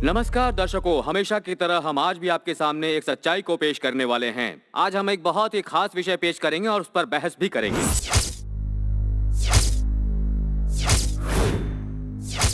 नमस्कार दर्शकों, हमेशा की तरह हम आज भी आपके सामने एक सच्चाई को पेश करने वाले हैं। आज हम एक बहुत ही खास विषय पेश करेंगे और उस पर बहस भी करेंगे।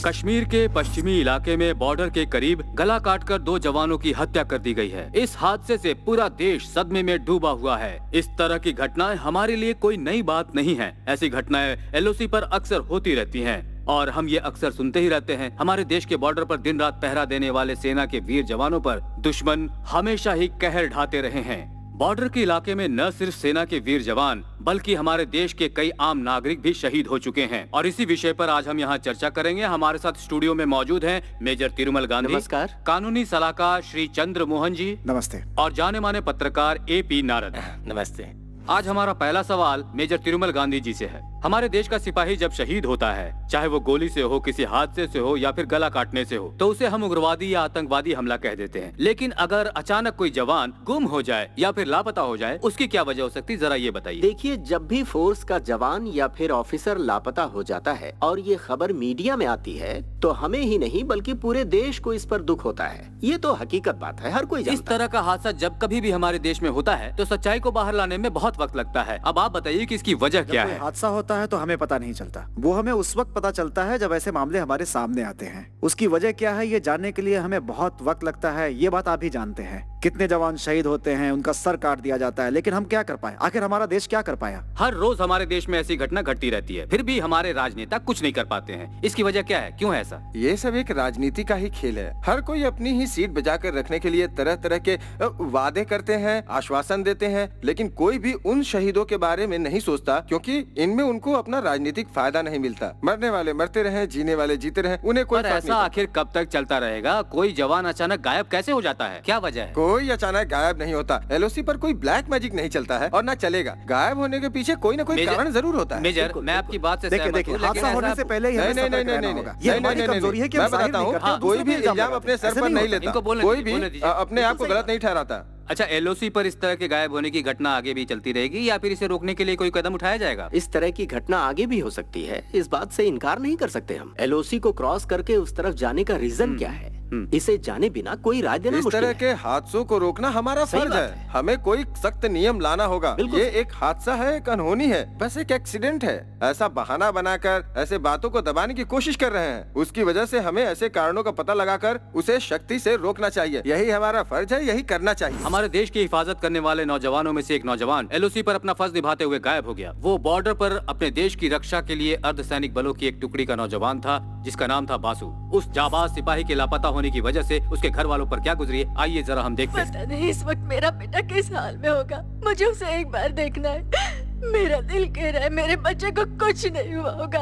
कश्मीर के पश्चिमी इलाके में बॉर्डर के करीब गला काटकर 2 जवानों की हत्या कर दी गई है। इस हादसे से पूरा देश सदमे में डूबा हुआ है। इस तरह की घटनाएं हमारे लिए कोई नई बात नहीं है। ऐसी घटनाएं एलओसी पर अक्सर होती रहती हैं और हम ये अक्सर सुनते ही रहते हैं। हमारे देश के बॉर्डर पर दिन रात पहरा देने वाले सेना के वीर जवानों पर दुश्मन हमेशा ही कहर ढाते रहे हैं। बॉर्डर के इलाके में न सिर्फ सेना के वीर जवान बल्कि हमारे देश के कई आम नागरिक भी शहीद हो चुके हैं और इसी विषय पर आज हम यहाँ चर्चा करेंगे। हमारे साथ स्टूडियो में मौजूद हैं मेजर तिरुमल गांधी, नमस्कार, कानूनी सलाहकार श्री चंद्र मोहन जी, नमस्ते, और जाने माने पत्रकार AP नारद। नमस्ते। आज हमारा पहला सवाल मेजर तिरुमल गांधी जी से है। हमारे देश का सिपाही जब शहीद होता है, चाहे वो गोली से हो, किसी हादसे से हो या फिर गला काटने से हो, तो उसे हम उग्रवादी या आतंकवादी हमला कह देते हैं। लेकिन अगर अचानक कोई जवान गुम हो जाए या फिर लापता हो जाए, उसकी क्या वजह हो सकती है, जरा ये बताइए। देखिए, जब भी फोर्स का जवान या फिर ऑफिसर लापता हो जाता है और ये खबर मीडिया में आती है, तो हमें ही नहीं बल्कि पूरे देश को इस पर दुख होता है। ये तो हकीकत बात है, हर कोई जानता है। इस तरह का हादसा जब कभी भी हमारे देश में होता है तो सच्चाई को बाहर लाने में बहुत वक्त लगता है। अब आप बताइए कि इसकी वजह क्या है। हादसा होता है तो हमें पता नहीं चलता, वो हमें उस वक्त पता चलता है जब ऐसे मामले हमारे सामने आते हैं। उसकी वजह क्या है ये जानने के लिए हमें बहुत वक्त लगता है। ये बात आप भी जानते हैं, कितने जवान शहीद होते हैं, उनका सर काट दिया जाता है, लेकिन हम क्या कर पाए? आखिर हमारा देश क्या कर पाया? हर रोज हमारे देश में ऐसी घटना घटती रहती है, फिर भी हमारे राजनेता कुछ नहीं कर पाते हैं। इसकी वजह क्या है, क्यों है ऐसा? ये सब एक राजनीति का ही खेल है। हर कोई अपनी ही सीट बचा कर रखने के लिए तरह तरह के वादे करते हैं, आश्वासन देते हैं, लेकिन कोई भी उन शहीदों के बारे में नहीं सोचता, क्योंकि इनमें उनको अपना राजनीतिक फायदा नहीं मिलता। मरने वाले मरते रहे, जीने वाले जीते रहे, उन्हें कोई फर्क ऐसा नहीं आखिर कब तक चलता रहेगा? कोई जवान अचानक गायब कैसे हो जाता है, क्या वजह है? कोई अचानक गायब नहीं होता। एलओसी पर कोई ब्लैक मैजिक नहीं चलता है और न चलेगा। गायब होने के पीछे कोई न कोई कारण जरूर होता है। मेजर, मैं आपकी बात से देखिए, हादसा होने से पहले ही हमें सतर्क रहना होगा। ये हमारी कमजोरी है कि हम मैं बताता हूँ, कोई भी इल्जाम अपने सर पर नहीं लेता, कोई भी अपने आप को गलत नहीं ठहराता। अच्छा, एलओसी पर इस तरह के गायब होने की घटना आगे भी चलती रहेगी या फिर इसे रोकने के लिए कोई कदम उठाया जाएगा? इस तरह की घटना आगे भी हो सकती है, इस बात से इनकार नहीं कर सकते हम। एलओसी को क्रॉस करके उस तरफ जाने का रीजन क्या है, इसे जाने बिना कोई राय देना इस मुश्किल तरह है। के हादसों को रोकना हमारा फर्ज है। हमें कोई सख्त नियम लाना होगा। ये एक हादसा है, एक अनहोनी है, बस एक एक्सीडेंट है। ऐसा बहाना बनाकर ऐसे बातों को दबाने की कोशिश कर रहे हैं। उसकी वजह से हमें ऐसे कारणों का पता लगाकर उसे शक्ति से रोकना चाहिए। यही हमारा फर्ज है, यही करना चाहिए। हमारे देश की हिफाजत करने वाले नौजवानों में से एक नौजवान एलओसी पर अपना फर्ज निभाते हुए गायब हो गया। वो बॉर्डर पर अपने देश की रक्षा के लिए अर्धसैनिक बलों की एक टुकड़ी का नौजवान था, जिसका नाम था बासु। उस जाबाज सिपाही के लापता होने की वजह से उसके घर वालों पर क्या गुजरी है, आइए जरा हम देखते हैं। पता नहीं इस वक्त मेरा बेटा किस हाल में होगा। मुझे उसे एक बार देखना है। मेरा दिल कह रहा है मेरे बच्चे को कुछ नहीं हुआ होगा।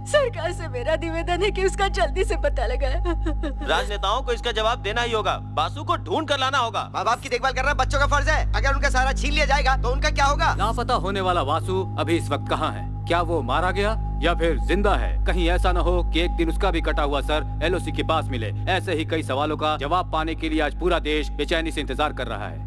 सरकार से मेरा निवेदन है कि उसका जल्दी से पता लगाए। राजनेताओं को इसका जवाब देना ही होगा। बासु को ढूंढ कर लाना होगा। माँ बाप की देखभाल करना बच्चों का फर्ज है। अगर उनका सहारा छीन लिया जाएगा तो उनका क्या होगा? लापता होने वाला वासु अभी इस वक्त कहाँ है? क्या वो मारा गया या फिर जिंदा है? कहीं ऐसा न हो कि एक दिन उसका भी कटा हुआ सर एलओसी के पास मिले। ऐसे ही कई सवालों का जवाब पाने के लिए आज पूरा देश बेचैनी से इंतजार कर रहा है।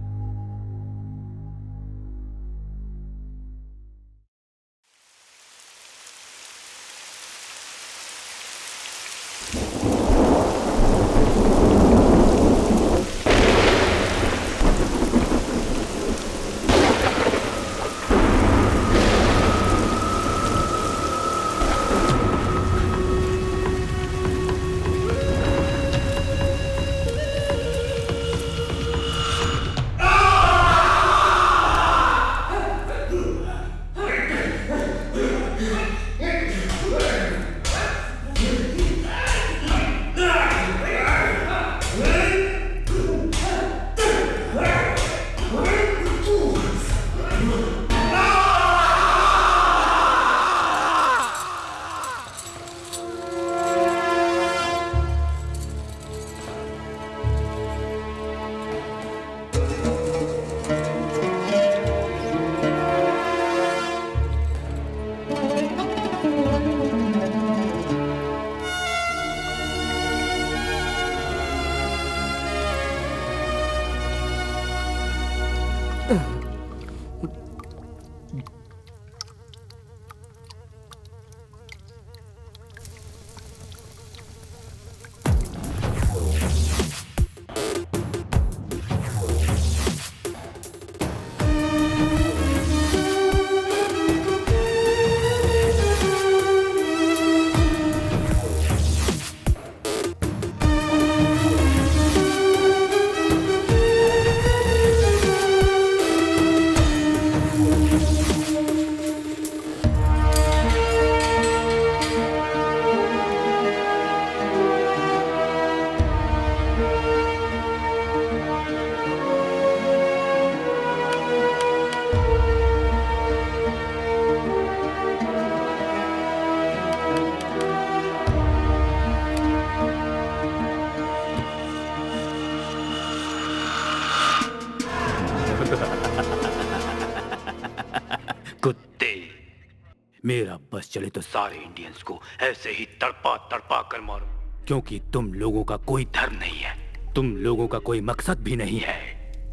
मेरा बस चले तो सारे इंडियंस को ऐसे ही तड़पा तड़पा कर मारूं, क्योंकि तुम लोगों का कोई धर्म नहीं है, तुम लोगों का कोई मकसद भी नहीं है।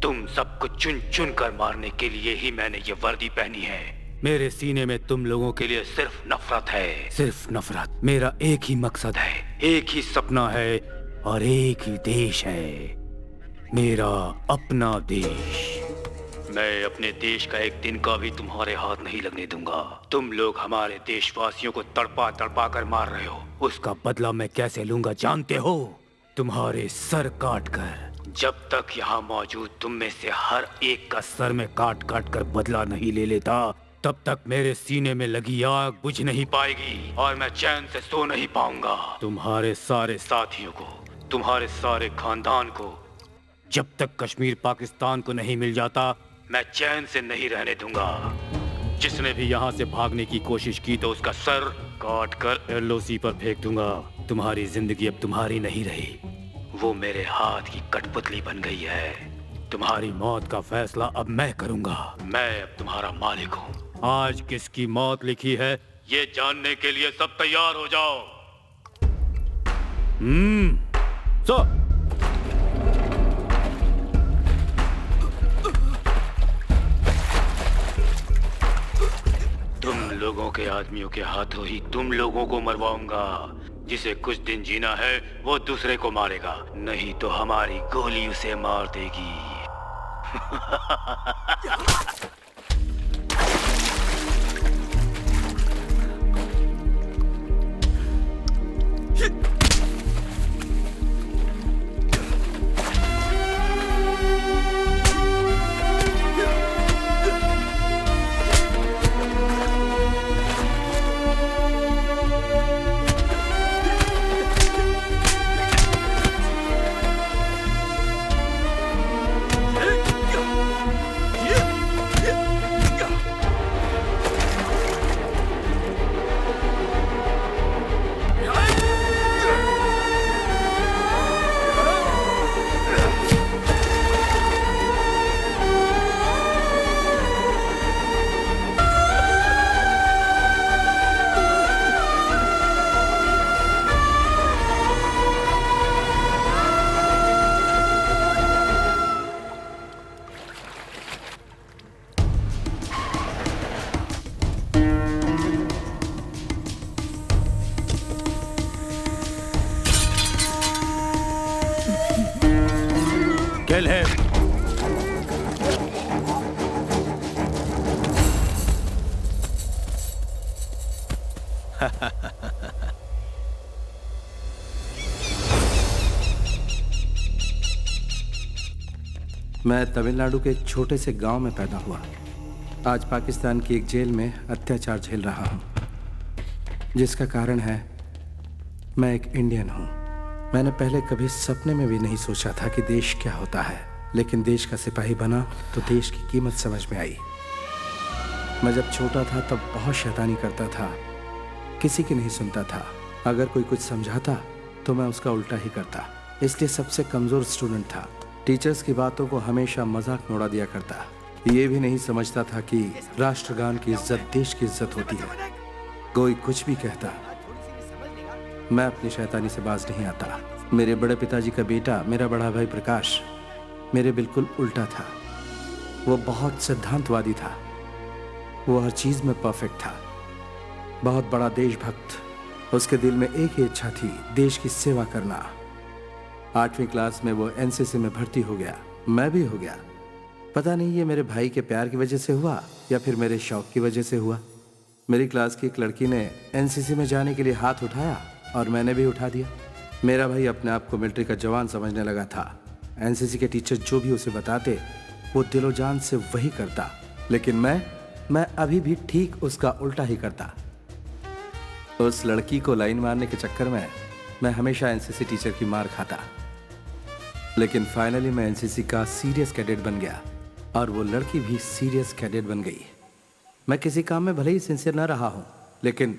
तुम सबको चुन चुन कर मारने के लिए ही मैंने ये वर्दी पहनी है। मेरे सीने में तुम लोगों के लिए सिर्फ नफरत है, सिर्फ नफरत। मेरा एक ही मकसद है, एक ही सपना है और एक ही देश है, मेरा अपना देश। मैं अपने देश का एक दिन का भी तुम्हारे हाथ नहीं लगने दूंगा। तुम लोग हमारे देशवासियों को तड़पा तड़पा कर मार रहे हो, उसका बदला मैं कैसे लूंगा जानते हो? तुम्हारे सर काट कर। जब तक यहाँ मौजूद तुम में से हर एक का सर में काट काट कर बदला नहीं ले लेता, तब तक मेरे सीने में लगी आग बुझ नहीं पाएगी और मैं चैन से सो नहीं पाऊंगा। तुम्हारे सारे साथियों को, तुम्हारे सारे खानदान को जब तक कश्मीर पाकिस्तान को नहीं मिल जाता, मैं चैन से नहीं रहने दूंगा। जिसने भी यहाँ से भागने की कोशिश की तो उसका सर काट कर एलओसी पर फेंक दूंगा। तुम्हारी जिंदगी अब तुम्हारी नहीं रही, वो मेरे हाथ की कठपुतली बन गई है। तुम्हारी मौत का फैसला अब मैं करूंगा। मैं अब तुम्हारा मालिक हूँ। आज किसकी मौत लिखी है ये जानने के लिए सब तैयार हो जाओ। सो तुम लोगों के आदमियों के हाथों ही तुम लोगों को मरवाऊंगा। जिसे कुछ दिन जीना है वो दूसरे को मारेगा, नहीं तो हमारी गोली उसे मार देगी। Kill him! मैं तमिलनाडु के एक छोटे से गांव में पैदा हुआ। आज पाकिस्तान की एक जेल में अत्याचार झेल रहा हूं, जिसका कारण है मैं एक इंडियन हूं। मैंने पहले कभी सपने में भी नहीं सोचा था कि देश क्या होता है, लेकिन देश का सिपाही बना तो देश की कीमत समझ में आई। मैं जब छोटा था तब बहुत शैतानी करता था, किसी की नहीं सुनता था। अगर कोई कुछ समझाता तो मैं उसका उल्टा ही करता, इसलिए सबसे कमज़ोर स्टूडेंट था। टीचर्स की बातों को हमेशा मजाक में उड़ा दिया करता। ये भी नहीं समझता था कि राष्ट्रगान की इज्जत देश की इज्जत होती है। कोई कुछ भी कहता, मैं अपनी शैतानी से बाज नहीं आता। मेरे बड़े पिताजी का बेटा, मेरा बड़ा भाई प्रकाश, मेरे बिल्कुल उल्टा था। वो बहुत सिद्धांतवादी था, वो हर चीज़ में परफेक्ट था, बहुत बड़ा देशभक्त। उसके दिल में एक ही इच्छा थी, देश की सेवा करना। 8वीं क्लास में वो एनसीसी में भर्ती हो गया, मैं भी हो गया। पता नहीं ये मेरे भाई के प्यार की वजह से हुआ या फिर मेरे शौक की वजह से हुआ। मेरी क्लास की एक लड़की ने एनसीसी में जाने के लिए हाथ उठाया और मैंने भी उठा दिया। मेरा भाई अपने आप को मिलिट्री का जवान समझने लगा था। एनसीसी के टीचर जो भी उसे बताते वो दिलो जान से वही करता, लेकिन मैं अभी भी ठीक उसका उल्टा ही करता। उस लड़की को लाइन मारने के चक्कर में मैं हमेशा एनसीसी टीचर की मार खाता, लेकिन फाइनली मैं एनसीसी का सीरियस कैडेट बन गया और वो लड़की भी सीरियस कैडेट बन गई। मैं किसी काम में भले ही सिंसियर ना रहा हूँ, लेकिन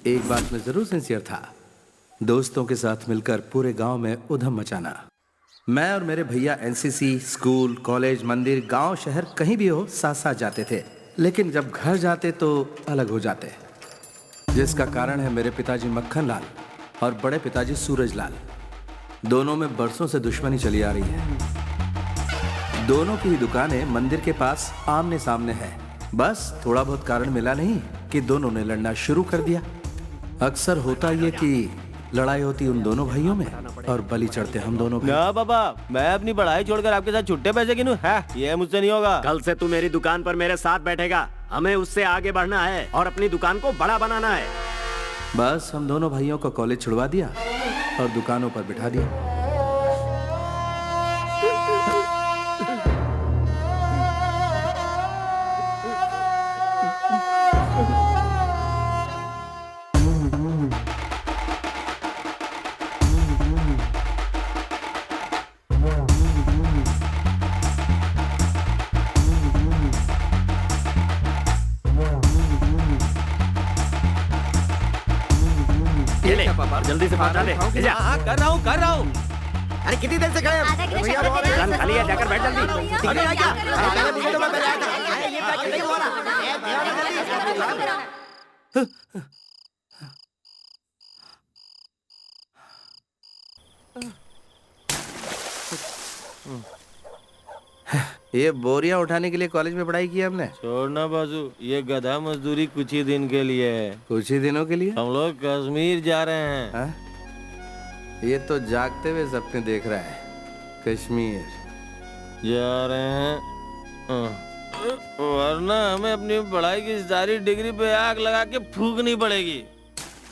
एक बात में जरूर सिंसियर था, दोस्तों के साथ मिलकर पूरे गांव में उधम मचाना। मैं और मेरे भैया एनसीसी, स्कूल, कॉलेज, मंदिर, गांव, शहर कहीं भी हो साथ साथ जाते थे, लेकिन जब घर जाते तो अलग हो जाते। जिसका कारण है मेरे पिताजी मक्खन लाल और बड़े पिताजी सूरज लाल। दोनों में बरसों से दुश्मनी चली आ रही है। दोनों की ही दुकानें मंदिर के पास आमने सामने है। बस थोड़ा बहुत कारण मिला नहीं कि दोनों ने लड़ना शुरू कर दिया। अक्सर होता ये कि लड़ाई होती उन दोनों भाइयों में और बलि चढ़ते हम दोनों भाई। ना बाबा, मैं अपनी पढ़ाई छोड़कर आपके साथ छुट्टे पैसे गिनूं? है ये मुझसे नहीं होगा। कल से तू मेरी दुकान पर मेरे साथ बैठेगा। हमें उससे आगे बढ़ना है और अपनी दुकान को बड़ा बनाना है। बस हम दोनों भाइयों को कॉलेज छुड़वा दिया और दुकानों पर बिठा दिया। जल्दी से पहुंचा दे। कर रहा हूँ। अरे कितनी देर से खड़े हैं? दुकान खाली है, जाकर बैठ जल्दी। ये बोरियां उठाने के लिए कॉलेज में पढ़ाई की हमने। छोड़ना बाजू, ये गधा मजदूरी कुछ ही दिन के लिए है। कुछ ही दिनों के लिए हम लोग कश्मीर जा रहे हैं। हा? ये तो जागते हुए सपने देख रहा है। कश्मीर जा रहे हैं, वरना हमें अपनी पढ़ाई की सारी डिग्री पे आग लगा के फूकनी पड़ेगी।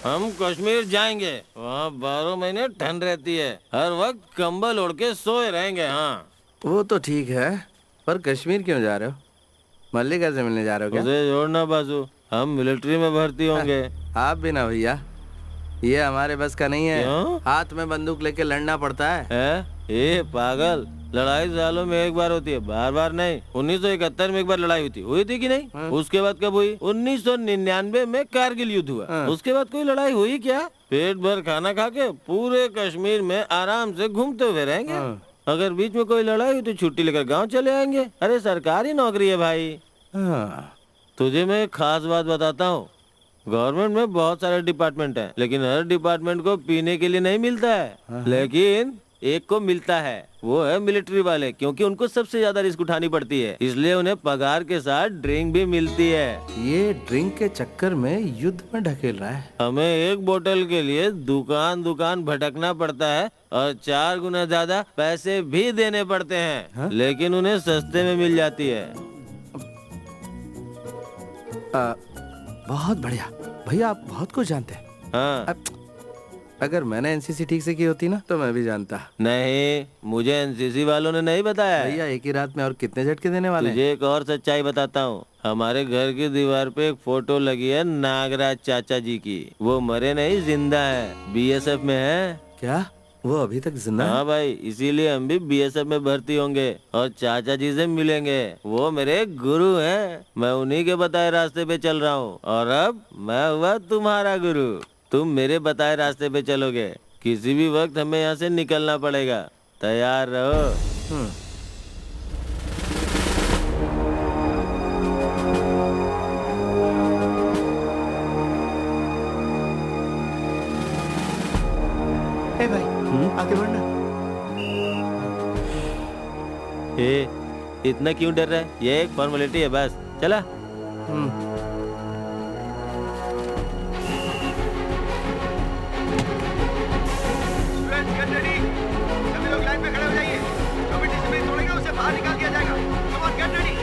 हम कश्मीर जाएंगे, वहाँ 12 महीने ठंड रहती है, हर वक्त कंबल ओढ़ के सोए रहेंगे। हाँ वो तो ठीक है, पर कश्मीर क्यों जा रहे हो? मल्लिका से मिलने जा रहे हो क्या? उसे जोड़ना बाजू, हम मिलिट्री में भर्ती होंगे। आप भी ना भैया, ये हमारे बस का नहीं है। क्यों? हाथ में बंदूक लेके लड़ना पड़ता है। ये पागल, लड़ाई सालों में एक बार होती है, बार बार नहीं। 1971 में एक बार लड़ाई हुई थी कि नहीं? उसके बाद कब हुई? 1999 में कारगिल युद्ध हुआ। उसके बाद कोई लड़ाई हुई क्या? पेट भर खाना खा के पूरे कश्मीर में आराम से घूमते हुए रहेंगे। अगर बीच में कोई लड़ाई हुई तो छुट्टी लेकर गांव चले आएंगे। अरे सरकारी नौकरी है भाई। तुझे मैं एक खास बात बताता हूँ, गवर्नमेंट में बहुत सारे डिपार्टमेंट हैं, लेकिन हर डिपार्टमेंट को पीने के लिए नहीं मिलता है। लेकिन एक को मिलता है, वो है मिलिट्री वाले, क्योंकि उनको सबसे ज्यादा रिस्क उठानी पड़ती है, इसलिए उन्हें पगार के साथ ड्रिंक भी मिलती है। ये ड्रिंक के चक्कर में युद्ध में ढकेल रहा है। हमें एक बोतल के लिए दुकान दुकान भटकना पड़ता है और 4 गुना ज्यादा पैसे भी देने पड़ते हैं। लेकिन उन्हें सस्ते में मिल जाती है। बहुत बढ़िया भैया, आप बहुत कुछ जानते हैं। हाँ। अगर मैंने एनसीसी ठीक से की होती ना तो मैं भी जानता। नहीं, मुझे एनसीसी वालों ने नहीं बताया। भैया एक ही रात में और कितने झटके देने वाले हैं? तुझे एक और सच्चाई बताता हूँ। हमारे घर की दीवार पे एक फोटो लगी है नागराज चाचा जी की। वो मरे नहीं, जिंदा है, बीएसएफ में है। क्या वो अभी तक जिंदा है? हाँ भाई, इसीलिए हम भी बीएसएफ में भर्ती होंगे और चाचा जी से मिलेंगे। वो मेरे गुरु हैं, मैं उन्हीं के बताए रास्ते पे चल रहा हूँ और अब मैं हुआ तुम्हारा गुरु। तुम मेरे बताए रास्ते पे चलोगे, किसी भी वक्त हमें यहाँ से निकलना पड़ेगा, तैयार रहो। भाई आगे बढ़ना। इतना क्यों डर रहा है? ये एक फॉर्मेलिटी है बस, चला। सभी लोग लाइन पे खड़े हो जाइए। जो भी डिसिप्लिन तोड़ेगा उसे बाहर निकाल दिया जाएगा। Come on, get ready.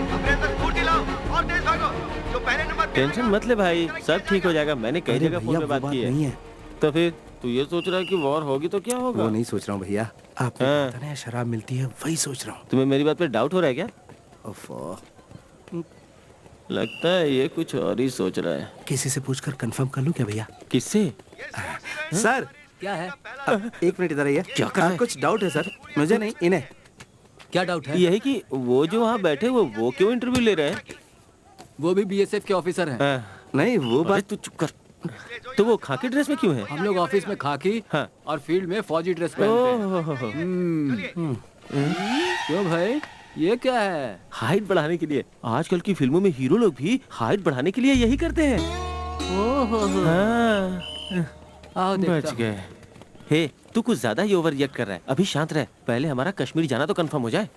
अपने अंदर स्फूर्ति लाओ और तेज भागो। जो पहले नंबर पे टेंशन मत ले भाई, सब ठीक हो जाएगा। मैंने कई जगह फोन पे बात की है। तो फिर तू ये सोच रहा है कि वॉर होगी तो क्या होगा? वो नहीं सोच रहा हूँ भैया, आपको पता नहीं शराब मिलती है, वही सोच रहा हूँ। तुम्हें मेरी बात पे डाउट हो रहा है क्या? लगता है ये कुछ और ही सोच रहा है। किसी से पूछकर कंफर्म कर लूँ क्या भैया? किससे? सर क्या है? एक मिनट इधर आइए। क्या कर रहा है? कुछ डाउट है सर, मुझे नहीं, इन्हें। क्या डाउट है? यही कि वो जो वहाँ बैठे वो क्यों इंटरव्यू ले रहे हैं? वो भी बीएसएफ के ऑफिसर हैं। नहीं वो बात। तू चुप कर। तो वो खाकी ड्रेस में क्यों है? हम लोग ऑफिस में खाकी और फील्ड में फौजी ड्रेस पहनते हैं। क्यों भाई, ये क्या है? हाइट बढ़ाने के लिए। आजकल की फिल्मों में हीरो लोग भी हाइट बढ़ाने के लिए यही करते हैं। हाँ, आओ देखता बच हूँ। गए। हे, तू कुछ ज्यादा ही ओवर रिएक्ट कर रहा है। अभी शांत रह, पहले हमारा कश्मीर जाना तो कंफर्म हो जाए।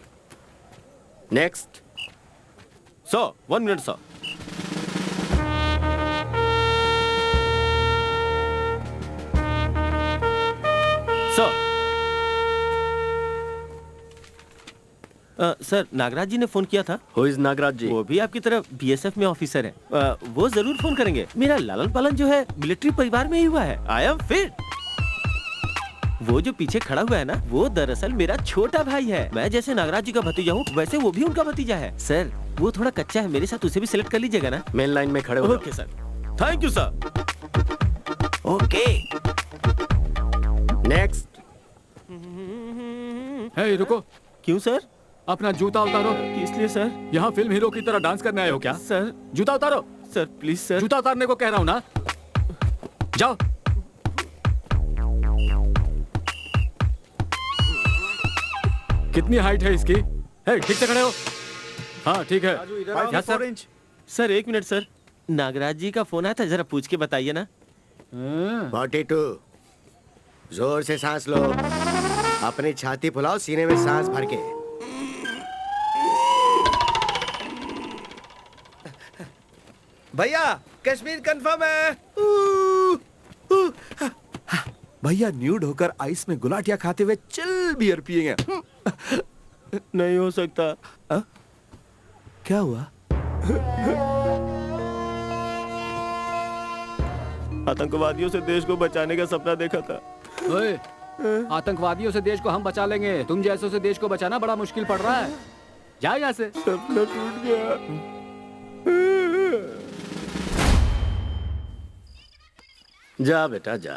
नेक्स्ट। 1 मिनट 100। सर, नागराज जी ने फोन किया था। हु इज नागराज जी? वो भी आपकी तरफ बीएसएफ में ऑफिसर है। वो जरूर फोन करेंगे। मेरा लालन पालन जो है मिलिट्री परिवार में ही हुआ है। I am fit. वो जो पीछे खड़ा हुआ है ना, वो दरअसल मेरा छोटा भाई है। मैं जैसे नागराज जी का भतीजा हूँ, वैसे वो भी उनका भतीजा है। सर, वो थोड़ा कच्चा है, मेरे साथ उसे भी सिलेक्ट कर लीजिएगा ना। मेन लाइन में खड़े हो। Okay sir, thank you sir. Okay. Next. Hey, रुको। क्यों सर? अपना जूता उतारो। किस लिए सर? यहाँ फिल्म हीरो की तरह डांस करने आए हो क्या? सर, जूता उतारो। Sir please sir. जूता उतारने को कह रहा हूँ ना। जाओ। कितनी हाइट है इसकी? हे, ठीक से खड़े हो। हाँ ठीक है। Five feet 4 inch। Sir 1 minute sir, Nagraj ji का फोन आया था, जरा पूछ के बताइए ना। 42। जोर से सांस लो, अपनी छाती फुलाओ, सीने में सांस भर के। भैया कश्मीर कंफर्म है। भैया न्यूड होकर आइस में गुलाटिया खाते हुए चिल बियर पिएंगे। नहीं हो सकता। क्या हुआ? आतंकवादियों से देश को बचाने का सपना देखा था। ओए, आतंकवादियों से देश को हम बचा लेंगे, तुम जैसों से देश को बचाना बड़ा मुश्किल पड़ रहा है। जा यहाँ से। सपना टूट गया। जा बेटा जा,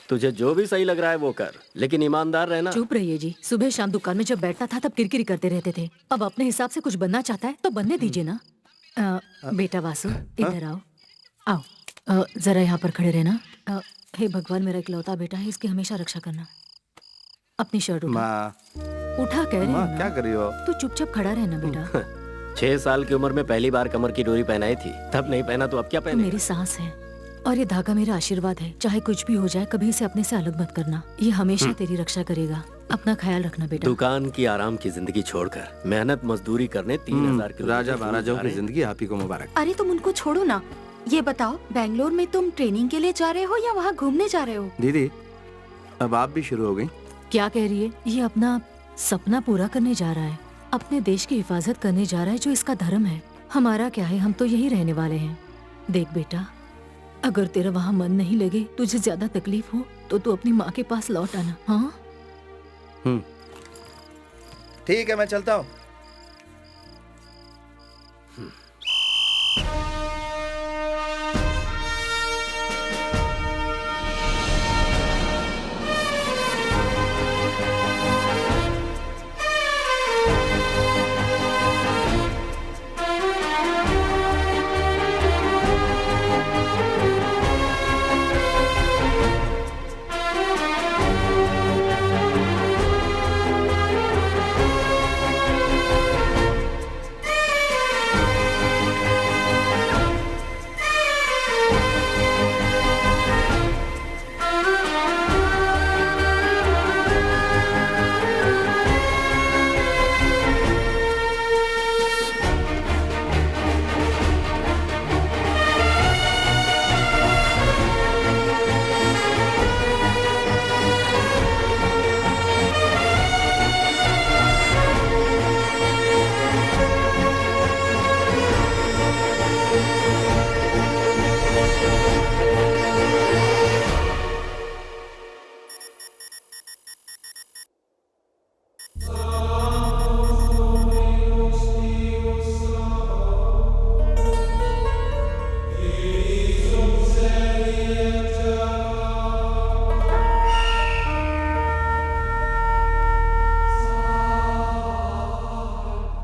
तुझे जो भी सही लग रहा है वो कर, लेकिन ईमानदार रहना। चुप रहिए जी। सुबह शाम दुकान में जब बैठता था तब किरकिरी करते रहते थे। अब अपने हिसाब से कुछ बनना चाहता है तो बनने दीजिए ना। बेटा वासु, इधर आओ। आओ, जरा यहाँ पर खड़े रहना। हे भगवान, मेरा इकलौता बेटा है, इसकी हमेशा रक्षा करना। अपनी शर्ट उठा। माँ, उठा कह रही माँ हूँ क्या ना। कर रही हो? तू चुपचाप खड़ा रहना बेटा। 6 साल की उम्र में पहली बार कमर की डोरी पहनाई थी, तब नहीं पहना तो अब क्या तू पहने? मेरी सांस है और ये धागा मेरा आशीर्वाद है। चाहे कुछ भी हो जाए, कभी इसे अपने से अलग मत करना। ये हमेशा तेरी रक्षा करेगा। अपना ख्याल रखना बेटा। दुकान की आराम की जिंदगी छोड़कर मेहनत मजदूरी करने 3000 किलोमीटर राजा दूर महाराजाओं जा की रहे हैं। जिंदगी आप ही को मुबारक। अरे तुम उनको छोड़ो ना। ये बताओ, बेंगलोर में तुम ट्रेनिंग के लिए जा रहे हो या वहाँ घूमने जा रहे हो? दीदी, अब आप भी शुरू हो गई। क्या कह रही है? ये अपना सपना पूरा करने जा रहा है, अपने देश की हिफाजत करने जा रहा है, जो इसका धर्म है। हमारा क्या है, हम तो यही रहने वाले हैं। देख बेटा, अगर तेरा वहाँ मन नहीं लगे, तुझे ज्यादा तकलीफ हो, तो तू अपनी माँ के पास लौट आना। हाँ, ठीक है, मैं चलता हूँ।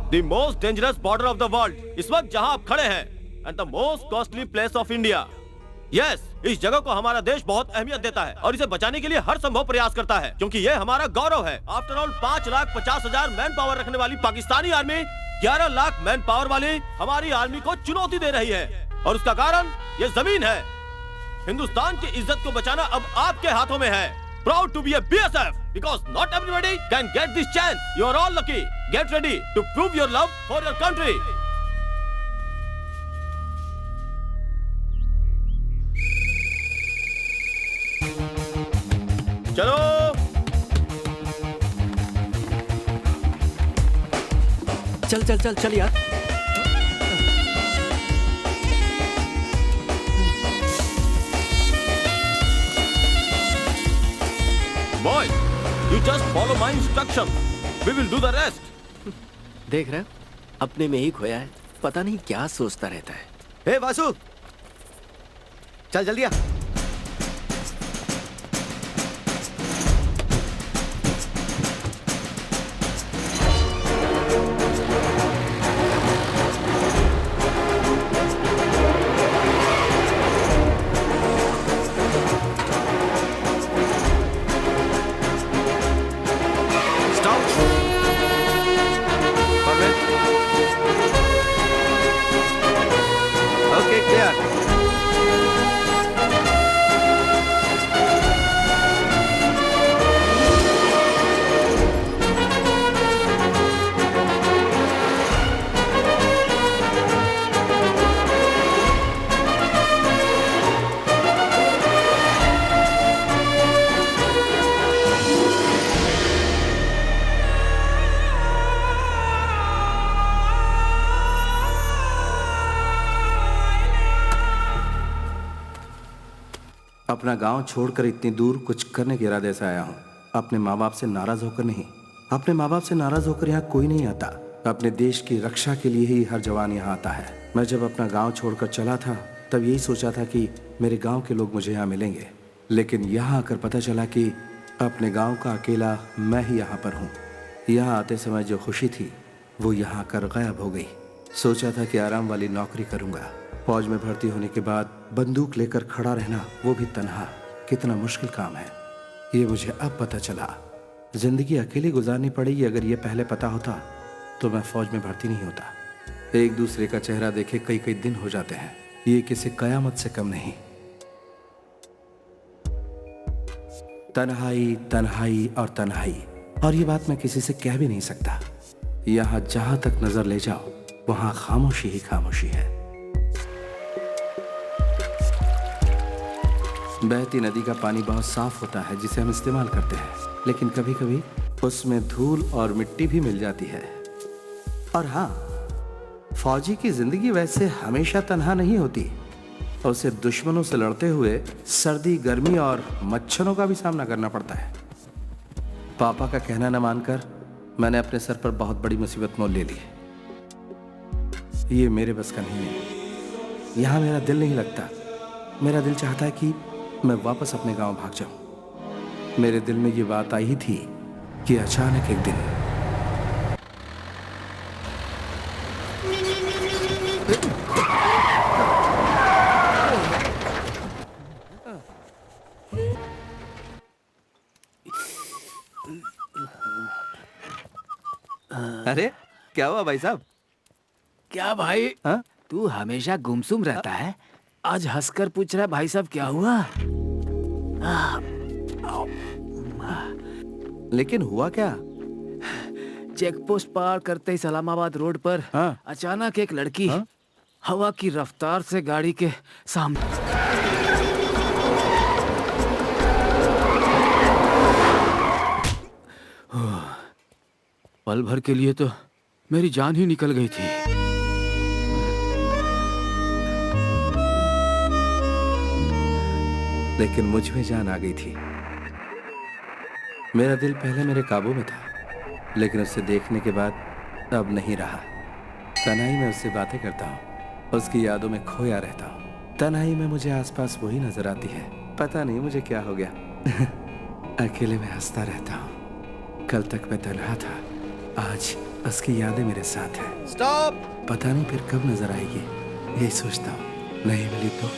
The most dangerous border of the world, इस वक्त जहां आप खड़े हैं, and the most costly place of India. Yes, इस जगह को हमारा देश बहुत अहमियत देता है और इसे बचाने के लिए हर संभव प्रयास करता है, क्योंकि ये हमारा गौरव है। आफ्टर ऑल 5,50,000 मैन पावर रखने वाली Pakistani army 11 lakh man power वाली हमारी आर्मी को चुनौती दे रही है। और उसका कारण ये जमीन है। हिंदुस्तान की इज्जत को बचाना अब आपके हाथों में है। Proud to be a BSF because not everybody can get this chance. You are all lucky. Get ready to prove your love for your country. चलो चल चल चल चल यार। Boy, you just follow my instruction. We will do the rest. देख रहे हो? अपने में ही खोया है, पता नहीं क्या सोचता रहता है। हे वासु, चल जल्दी आ। अपना गांव छोड़कर इतनी दूर कुछ करने के इरादे से आया हूँ। अपने माँ बाप से नाराज होकर नहीं। अपने माँ बाप से नाराज होकर यहाँ कोई नहीं आता। अपने देश की रक्षा के लिए ही हर जवान यहाँ आता है। मैं जब अपना गांव छोड़कर चला था तब यही सोचा था कि मेरे गांव के लोग मुझे यहाँ मिलेंगे, लेकिन यहाँ आकर पता चला कि अपने गाँव का अकेला मैं ही यहाँ पर हूँ। यहाँ आते समय जो खुशी थी वो यहाँ आकर गायब हो गई। सोचा था कि आराम वाली नौकरी करूँगा। फौज में भर्ती होने के बाद बंदूक लेकर खड़ा रहना, वो भी तन्हा, कितना मुश्किल काम है ये मुझे अब पता चला। जिंदगी अकेली गुजारनी पड़ेगी। अगर ये पहले पता होता तो मैं फौज में भर्ती नहीं होता। एक दूसरे का चेहरा देखे कई कई दिन हो जाते हैं, ये किसी कयामत से कम नहीं। तन्हाई तन्हाई और तन्हाई, और ये बात मैं किसी से कह भी नहीं सकता। यहाँ जहां तक नजर ले जाओ वहां खामोशी ही खामोशी है। बहती नदी का पानी बहुत साफ होता है जिसे हम इस्तेमाल करते हैं, लेकिन कभी कभी उसमें धूल और मिट्टी भी मिल जाती है। और हाँ, फौजी की जिंदगी वैसे हमेशा तन्हा नहीं होती। उसे दुश्मनों से लड़ते हुए सर्दी, गर्मी और मच्छरों का भी सामना करना पड़ता है। पापा का कहना न मानकर मैंने अपने सर पर बहुत बड़ी मुसीबत मोल ले ली। ये मेरे बस का नहीं है। यहाँ मेरा दिल नहीं लगता। मेरा दिल चाहता है कि मैं वापस अपने गांव भाग जाऊं। मेरे दिल में ये बात आई ही थी कि अचानक एक दिन अरे क्या हुआ भाई साहब? क्या भाई? हाँ? तू हमेशा गुमसुम रहता है, आज हंसकर पूछ रहा भाई साहब क्या हुआ? लेकिन हुआ क्या? चेक पोस्ट पार करते ही सलामाबाद रोड पर अचानक एक लड़की हवा की रफ्तार से गाड़ी के सामने पल भर के लिए तो मेरी जान ही निकल गई थी। लेकिन मुझ में जान आ गई थी। मेरा दिल पहले मेरे काबू में था, लेकिन उसे देखने के बाद अब नहीं रहा। तन्हाई में उससे बातें करता हूँ, उसकी यादों में खोया रहता हूँ। तन्हाई में मुझे आसपास वही नजर आती है। पता नहीं मुझे क्या हो गया। अकेले में हंसता रहता हूँ। कल तक मैं तन्हा था, आज उसकी यादें मेरे साथ हैं। स्टॉप! पता नहीं फिर कब नजर आएगी, यही सोचता हूँ। नहीं मिली तो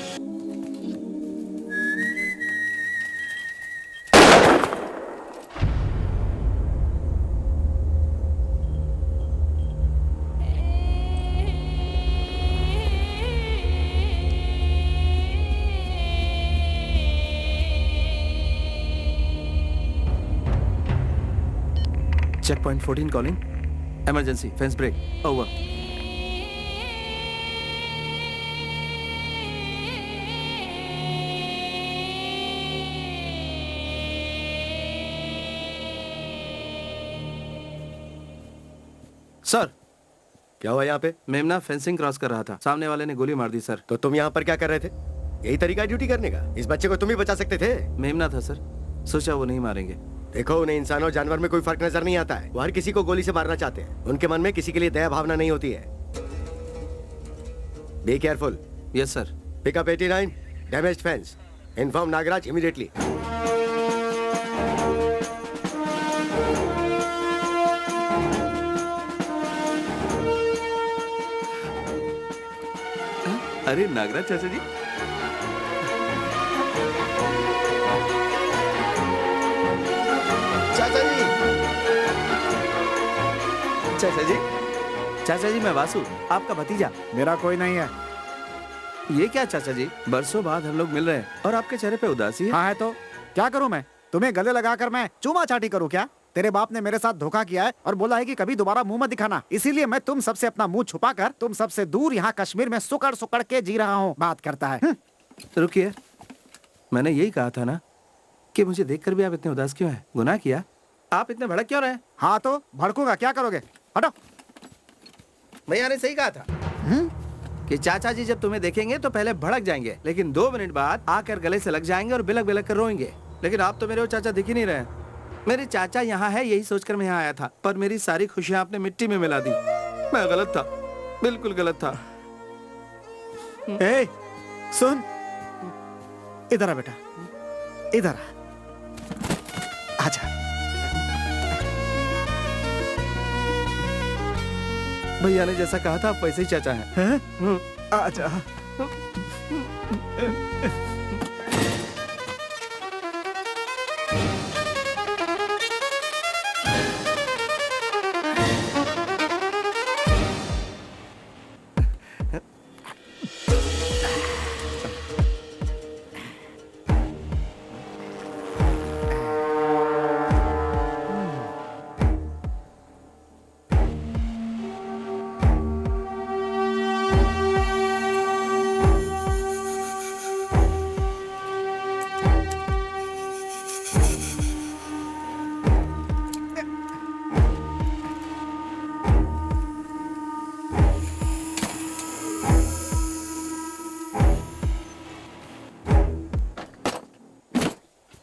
checkpoint 14 calling, emergency, fence break, over. Sir, क्या हुआ यहाँ पे? मेमना फेंसिंग क्रॉस कर रहा था, सामने वाले ने गोली मार दी सर। तो तुम यहाँ पर क्या कर रहे थे? यही तरीका है ड्यूटी करने का? इस बच्चे को तुम ही बचा सकते थे। मेमना था सर, सोचा वो नहीं मारेंगे। देखो, उन्हें इंसान और जानवर में कोई फर्क नजर नहीं आता है। वो हर किसी को गोली से मारना चाहते हैं। उनके मन में किसी के लिए दया भावना नहीं होती है। Be careful. Yes sir. Pick up 89, damaged fence. Inform Nagraj immediately. अरे नागराज चाचा जी, चाचा जी, चाचा जी, चाचा जी, मैं वासु, आपका भतीजा। मेरा कोई नहीं है। ये क्या चाचा जी, बरसों बाद हम लोग मिल रहे हैं और आपके चेहरे पे उदासी है। हाँ है तो क्या करूं मैं? तुम्हें गले लगाकर मैं चूमा चाटी करूं क्या? तेरे बाप ने मेरे साथ धोखा किया है और बोला है कि कभी दोबारा मुंह मत दिखाना। इसीलिए मैं तुम सबसे अपना मुंह छुपाकर तुम सबसे दूर यहाँ कश्मीर में सुकड़ सुकड़ के जी रहा हूँ। बात करता है। रुकिए, मैंने यही कहा था ना कि मुझे देखकर भी आप इतने उदास क्यों हैं? गुनाह किया? आप इतने भड़क क्यों रहे? हाँ तो भड़कूंगा, क्या करोगे? हटो। भैया ने सही कहा था कि चाचा जी जब तुम्हें देखेंगे तो पहले भड़क जाएंगे, लेकिन 2 मिनट बाद आकर गले से लग जाएंगे और बिलक बिलक कर रोएंगे। लेकिन आप तो मेरे वो चाचा दिख ही नहीं रहे। मेरे चाचा यहाँ है यही सोचकर मैं यहाँ आया था, पर मेरी सारी खुशियाँ आपने मिट्टी में मिला दी। मैं गलत था, बिल्कुल गलत था। ए, सुन, इधर आ बेटा, इधर आ। आजा। भैया ने जैसा कहा था आप वैसे ही चाचा हैं। आजा।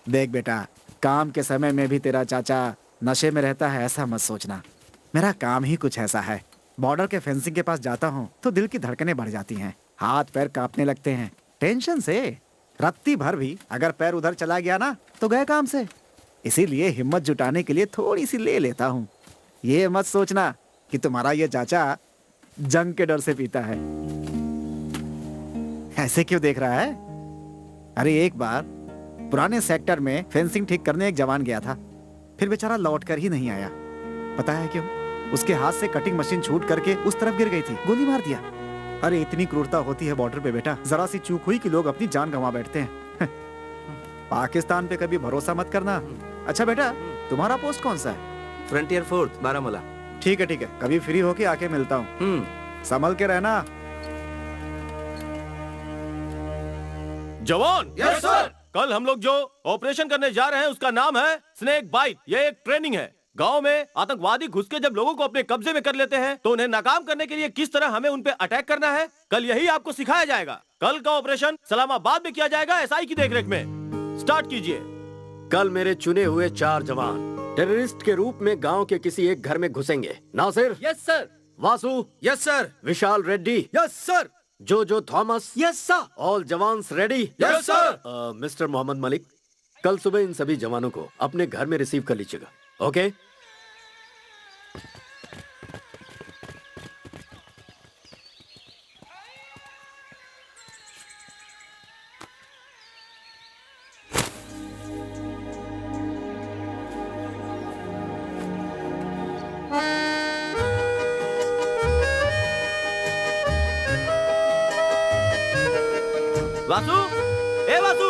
देख बेटा, काम के समय में भी तेरा चाचा नशे में रहता है ऐसा मत सोचना। मेरा काम ही कुछ ऐसा है। बॉर्डर के फेंसिंग के पास जाता हूँ तो दिल की धड़कनें बढ़ जाती हैं, हाथ पैर कांपने लगते हैं टेंशन से। रत्ती भर भी अगर पैर उधर चला गया ना तो गए काम से। इसीलिए हिम्मत जुटाने के लिए थोड़ी सी ले लेता हूँ। ये मत सोचना कि तुम्हारा ये चाचा जंग के डर से पीता है। ऐसे क्यों देख रहा है? अरे एक बार पुराने सेक्टर में फेंसिंग ठीक करने एक जवान गया था, फिर बेचारा लौट कर ही नहीं आया। पता है क्यों? उसके हाथ से कटिंग मशीन छूट करके उस तरफ गिर गई थी, गोली मार दिया। अरे इतनी क्रूरता होती है बॉर्डर पे बेटा, जरा सी चूक हुई कि लोग अपनी जान गंवा बैठते हैं। पाकिस्तान पे कभी भरोसा मत करना। अच्छा बेटा, तुम्हारा पोस्ट कौन सा है? Frontier force, Baramulla. ठीक है, कभी फ्री होके आके मिलता हूँ। संभल के रहना। जवान। Yes sir. कल हम लोग जो ऑपरेशन करने जा रहे हैं उसका नाम है स्नेक बाइट। ये एक ट्रेनिंग है। गांव में आतंकवादी घुस के जब लोगों को अपने कब्जे में कर लेते हैं तो उन्हें नाकाम करने के लिए किस तरह हमें उन पे अटैक करना है, कल यही आपको सिखाया जाएगा। कल का ऑपरेशन सलामाबाद में किया जाएगा, एसआई की देखरेख में। स्टार्ट कीजिए। कल मेरे चुने हुए 4 जवान टेररिस्ट के रूप में गांव के किसी एक घर में घुसेंगे। Nasir. Yes sir. Vasu. Yes sir. Vishal Reddy. Yes sir. Jo Thomas. Yes sir. All जवान्स ready. Yes sir. Mister Mohammed Malik, कल सुबह इन सभी जवानों को अपने घर में रिसीव कर लीजिएगा। ओके? वासु, ए वासु।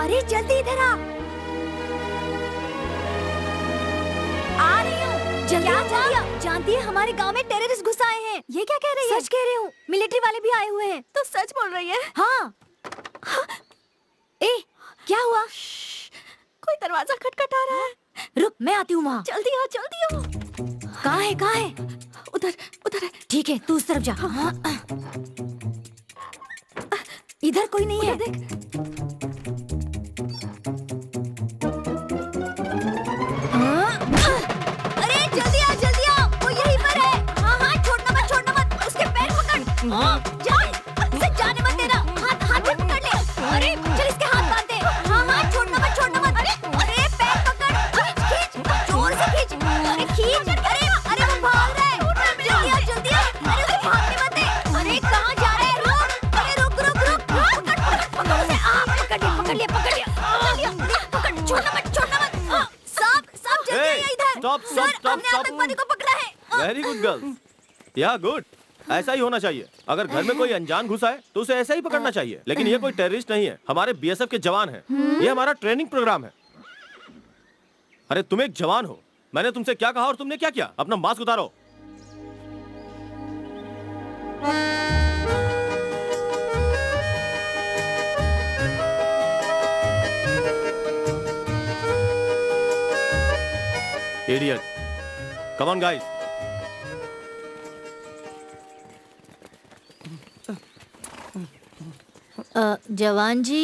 अरे जल्दी इधर आ रही हूँ। जल्दी जानती है हमारे गांव में टेररिस्ट घुस आए हैं। ये क्या कह रही है? सच कह रही हूँ, मिलिट्री वाले भी आए हुए हैं। तो सच बोल रही है? हाँ। ए, क्या हुआ? कोई दरवाजा खटखटा रहा है। रुक, मैं आती हूँ वहाँ। जल्दी आओ, जल्दी आओ। कहाँ है, कहाँ है? उधर, उधर है। ठीक है, तू उस तरफ जा। हाँ। इधर कोई नहीं है। देख। अरे जल्दी आ, वो यहीं पर है। हाँ, छोड़ना मत, उसके पैर पकड़। जाने मत देना। हाथ में पकड़ ले। अरे चल इसके हाथ बांध दे। हाँ, छोड़ना मत। अरे पैर पकड़, खींच, जोर से खींच। अरे खींच। अरे वो भाग रहा है। जल्दी आ। अरे उसे भागने मत दे। अरे कहाँ जा रहा है? रुक। अरे रुक। पकड़ उसे। पकड़ लिया। छोड़ना मत। सांप जल्दी आइए इधर। स्टॉप। हमने आतंकवादी को पकड़ा है। Very good girl. या गुड, ऐसा ही होना चाहिए। अगर घर में कोई अनजान घुसा है तो उसे ऐसा ही पकड़ना चाहिए। लेकिन ये कोई टेररिस्ट नहीं है, हमारे बीएसएफ के जवान हैं। ये हमारा ट्रेनिंग प्रोग्राम है। अरे तुम एक जवान हो, मैंने तुमसे क्या कहा और तुमने क्या किया? अपना मास्क उतारो। Idiot. Come on, guys. जवान जी।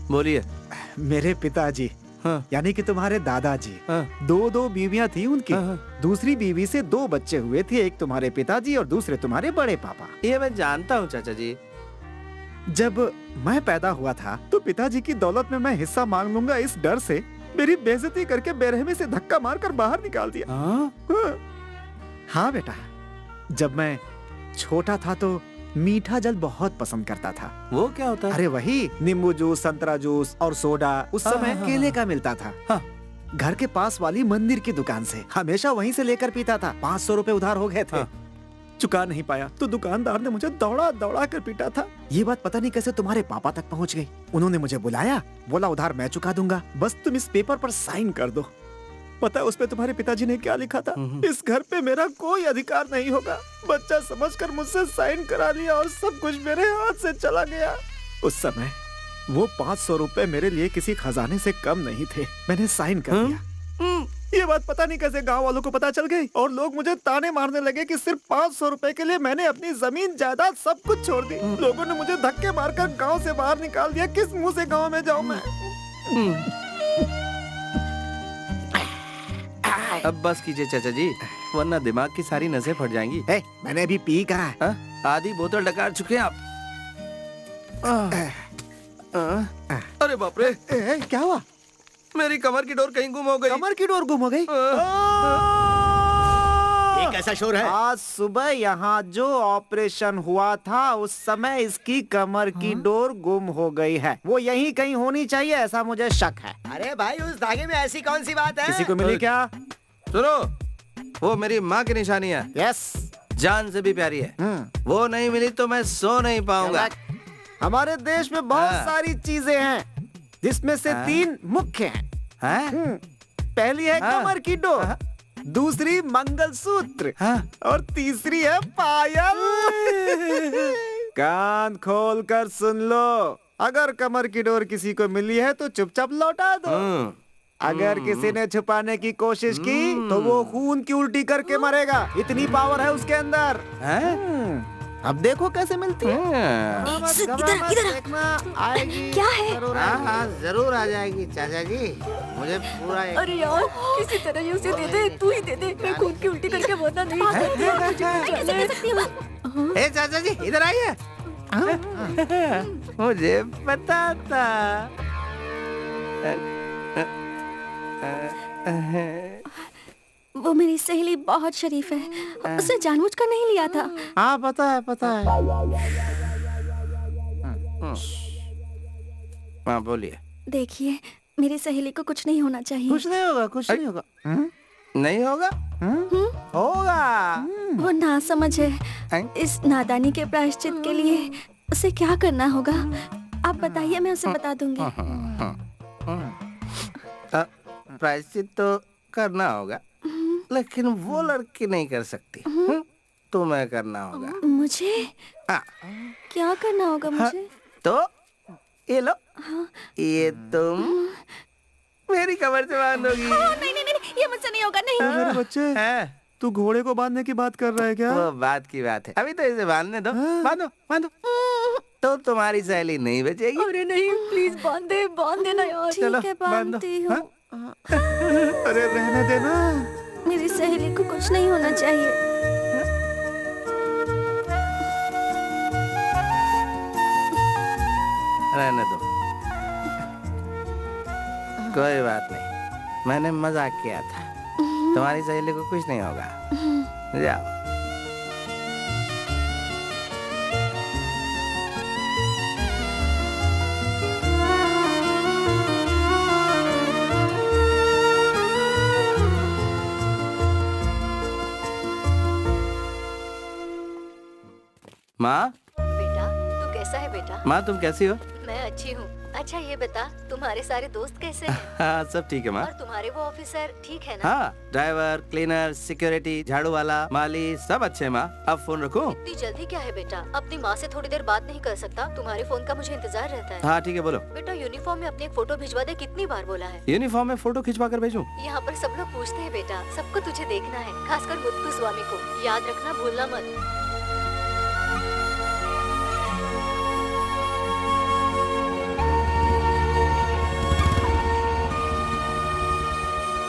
बोलिए। मेरे पिताजी, हाँ। यानी कि तुम्हारे दादाजी, हाँ। दो बीवियां थी उनकी। हाँ। दूसरी बीवी से 2 बच्चे हुए थे, एक तुम्हारे पिताजी और दूसरे तुम्हारे बड़े पापा। ये मैं जानता हूँ चाचा जी। जब मैं पैदा हुआ था तो पिताजी की दौलत में मैं हिस्सा मांग लूंगा, इस डर से मेरी बेइज्जती करके बेरहमी से धक्का मारकर बाहर निकाल दिया। हाँ बेटा, जब मैं छोटा था तो मीठा जल बहुत पसंद करता था। वो क्या होता है? अरे वही नींबू जूस, संतरा जूस और सोडा। उस समय केले का मिलता था। घर के पास वाली मंदिर की दुकान से हमेशा वहीं से लेकर पीता था। 500 रुपए उधार हो गए थे। चुका नहीं पाया तो दुकानदार ने मुझे दौड़ा कर पीटा था। ये बात पता नहीं कैसे तुम्हारे पापा तक पहुंच गई। उन्होंने मुझे बुलाया, बोला उधार मैं चुका दूंगा, बस तुम इस पेपर पर साइन कर दो। पता है उस पे तुम्हारे पिताजी ने क्या लिखा था? इस घर पे मेरा कोई अधिकार नहीं होगा। बच्चा समझकर मुझसे साइन करा लिया और सब कुछ मेरे हाथ से चला गया। उस समय वो 500 रुपए मेरे लिए किसी खजाने से कम नहीं थे। मैंने साइन कर दिया। ये बात पता नहीं कैसे गांव वालों को पता चल गई और लोग मुझे ताने मारने लगे कि सिर्फ 500 रुपए के लिए मैंने अपनी जमीन जायदाद सब कुछ छोड़ दी। लोगों ने मुझे धक्के मारकर गांव से बाहर निकाल दिया। किस मुंह से गांव में जाऊं मैं? अब बस कीजिए चाचा जी, वरना दिमाग की सारी नसें फट जाएंगी। मैंने अभी पी कहा है। आधी बोतल डकार चुके हैं आप। अरे बाप रे, क्या हुआ? मेरी कमर की डोर कहीं गुम हो गई। कमर की डोर गुम हो गई? ये कैसा शोर है? आज सुबह यहाँ जो ऑपरेशन हुआ था उस समय इसकी कमर की डोर गुम हो गई है। वो यहीं कहीं होनी चाहिए, ऐसा मुझे शक है। अरे भाई, उस धागे में ऐसी कौन सी बात है? किसी को मिली क्या? सुनो, वो मेरी माँ की निशानी है। यस, जान से भी प्यारी है। वो नहीं मिली तो मैं सो नहीं पाऊंगा। हमारे देश में बहुत सारी चीजें हैं जिसमें से 3 मुख्य हैं। पहली है कमर की डोर, दूसरी मंगलसूत्र और तीसरी है पायल। कान खोल कर सुन लो, अगर कमर की डोर किसी को मिली है तो चुपचाप लौटा दो। अगर किसी ने छुपाने की कोशिश की तो वो खून की उल्टी करके मरेगा। इतनी पावर है उसके अंदर। अब देखो कैसे मिलती है। इधर आएगी। क्या है? जरूर आ जाएगी चाचा जी। मुझे पूरा अरे यार, किसी तरह ये उसे दे दे, तू ही दे दे। मैं खून की उल्टी करके वरना नहीं। ए चाचा जी, इधर आइए। मुझे पता था। वो मेरी सहेली बहुत शरीफ है, उसने जानबूझकर नहीं लिया था। हाँ पता है पता है। हाँ बोलिए। देखिए, मेरी सहेली को कुछ नहीं होना चाहिए। कुछ नहीं होगा, कुछ नहीं होगा। नहीं होगा? होगा। वो नासमझ है। इस नादानी के प्रायश्चित के लिए उसे क्या करना होगा? आप बताइए, मैं उसे बता दूंगी। प्रायश्चित तो करना होगा, लेकिन वो लड़की नहीं कर सकती। तुम्हें करना होगा। मुझे? क्या करना होगा मुझे? तो ये लो, ये तुम मेरी कमर से बांधोगी। नहीं नहीं नहीं, ये मुझसे नहीं होगा। नहीं। मेरे बच्चे, तू घोड़े को बांधने की बात कर रहा है क्या? वो बात की बात है, अभी तो इसे बांधने दो। बांधो बांधो। तो तुम्हारी सहेली नहीं बचेगी। अरे नहीं, प्लीज बांध देना यार। चलो, ठीक है, बांधती हूँ। अरे रहने देना। मेरी सहेली को कुछ नहीं होना चाहिए। रहने दो, कोई बात नहीं, मैंने मजाक किया था। तुम्हारी सहेली को कुछ नहीं होगा। जाओ। माँ। बेटा, तू कैसा है बेटा? माँ तुम कैसी हो? मैं अच्छी हूँ। अच्छा ये बता, तुम्हारे सारे दोस्त कैसे हैं? हाँ सब ठीक है माँ। और तुम्हारे वो ऑफिसर ठीक है ना? हाँ, ड्राइवर, क्लीनर, सिक्योरिटी, झाड़ू वाला, माली सब अच्छे हैं माँ। अब फोन रखूं? इतनी जल्दी क्या है बेटा? अपनी माँ से थोड़ी देर बात नहीं कर सकता? तुम्हारे फोन का मुझे इंतजार रहता है। हाँ ठीक है, बोलो। बेटा यूनिफॉर्म में अपनी एक फोटो भिजवा दे, कितनी बार बोला है? यूनिफॉर्म में फोटो खिंचवा कर भेजूं? यहाँ पर सब लोग पूछते हैं बेटा, सबको तुझे देखना है, खासकर मुत्तु स्वामी को। याद रखना, भूलना मत।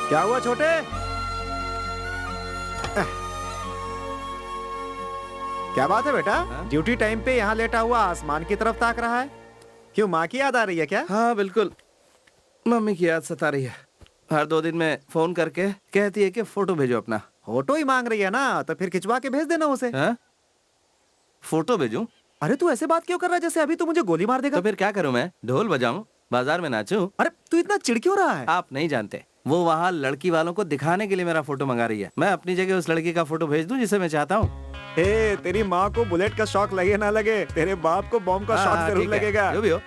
क्या हुआ छोटे? क्या बात है बेटा? ड्यूटी टाइम पे यहाँ लेटा हुआ आसमान की तरफ ताक रहा है। क्यों, माँ की याद आ रही है क्या? हाँ बिल्कुल, मम्मी की याद सता रही है। हर 2 दिन में फोन करके कहती है कि फोटो भेजो अपना। फोटो ही मांग रही है ना, तो फिर खिंचवा के भेज देना उसे। फोटो भेजूं? अरे तू ऐसे बात क्यों कर रहा है जैसे अभी तू मुझे गोली मार देगा? तो फिर क्या करूं मैं? ढोल बजाऊं, बाजार में नाचूं? अरे तू इतना चिढ़ क्यों रहा है? आप नहीं जानते, वो वहाँ लड़की वालों को दिखाने के लिए मेरा फोटो मंगा रही है। मैं अपनी जगह उस लड़की का फोटो भेज दूं जिसे मैं चाहता हूँ। तेरी माँ को बुलेट का शौक लगे ना लगे, तेरे बाप को बॉम्ब का शौक जरूर लगेगा। जो भी हो।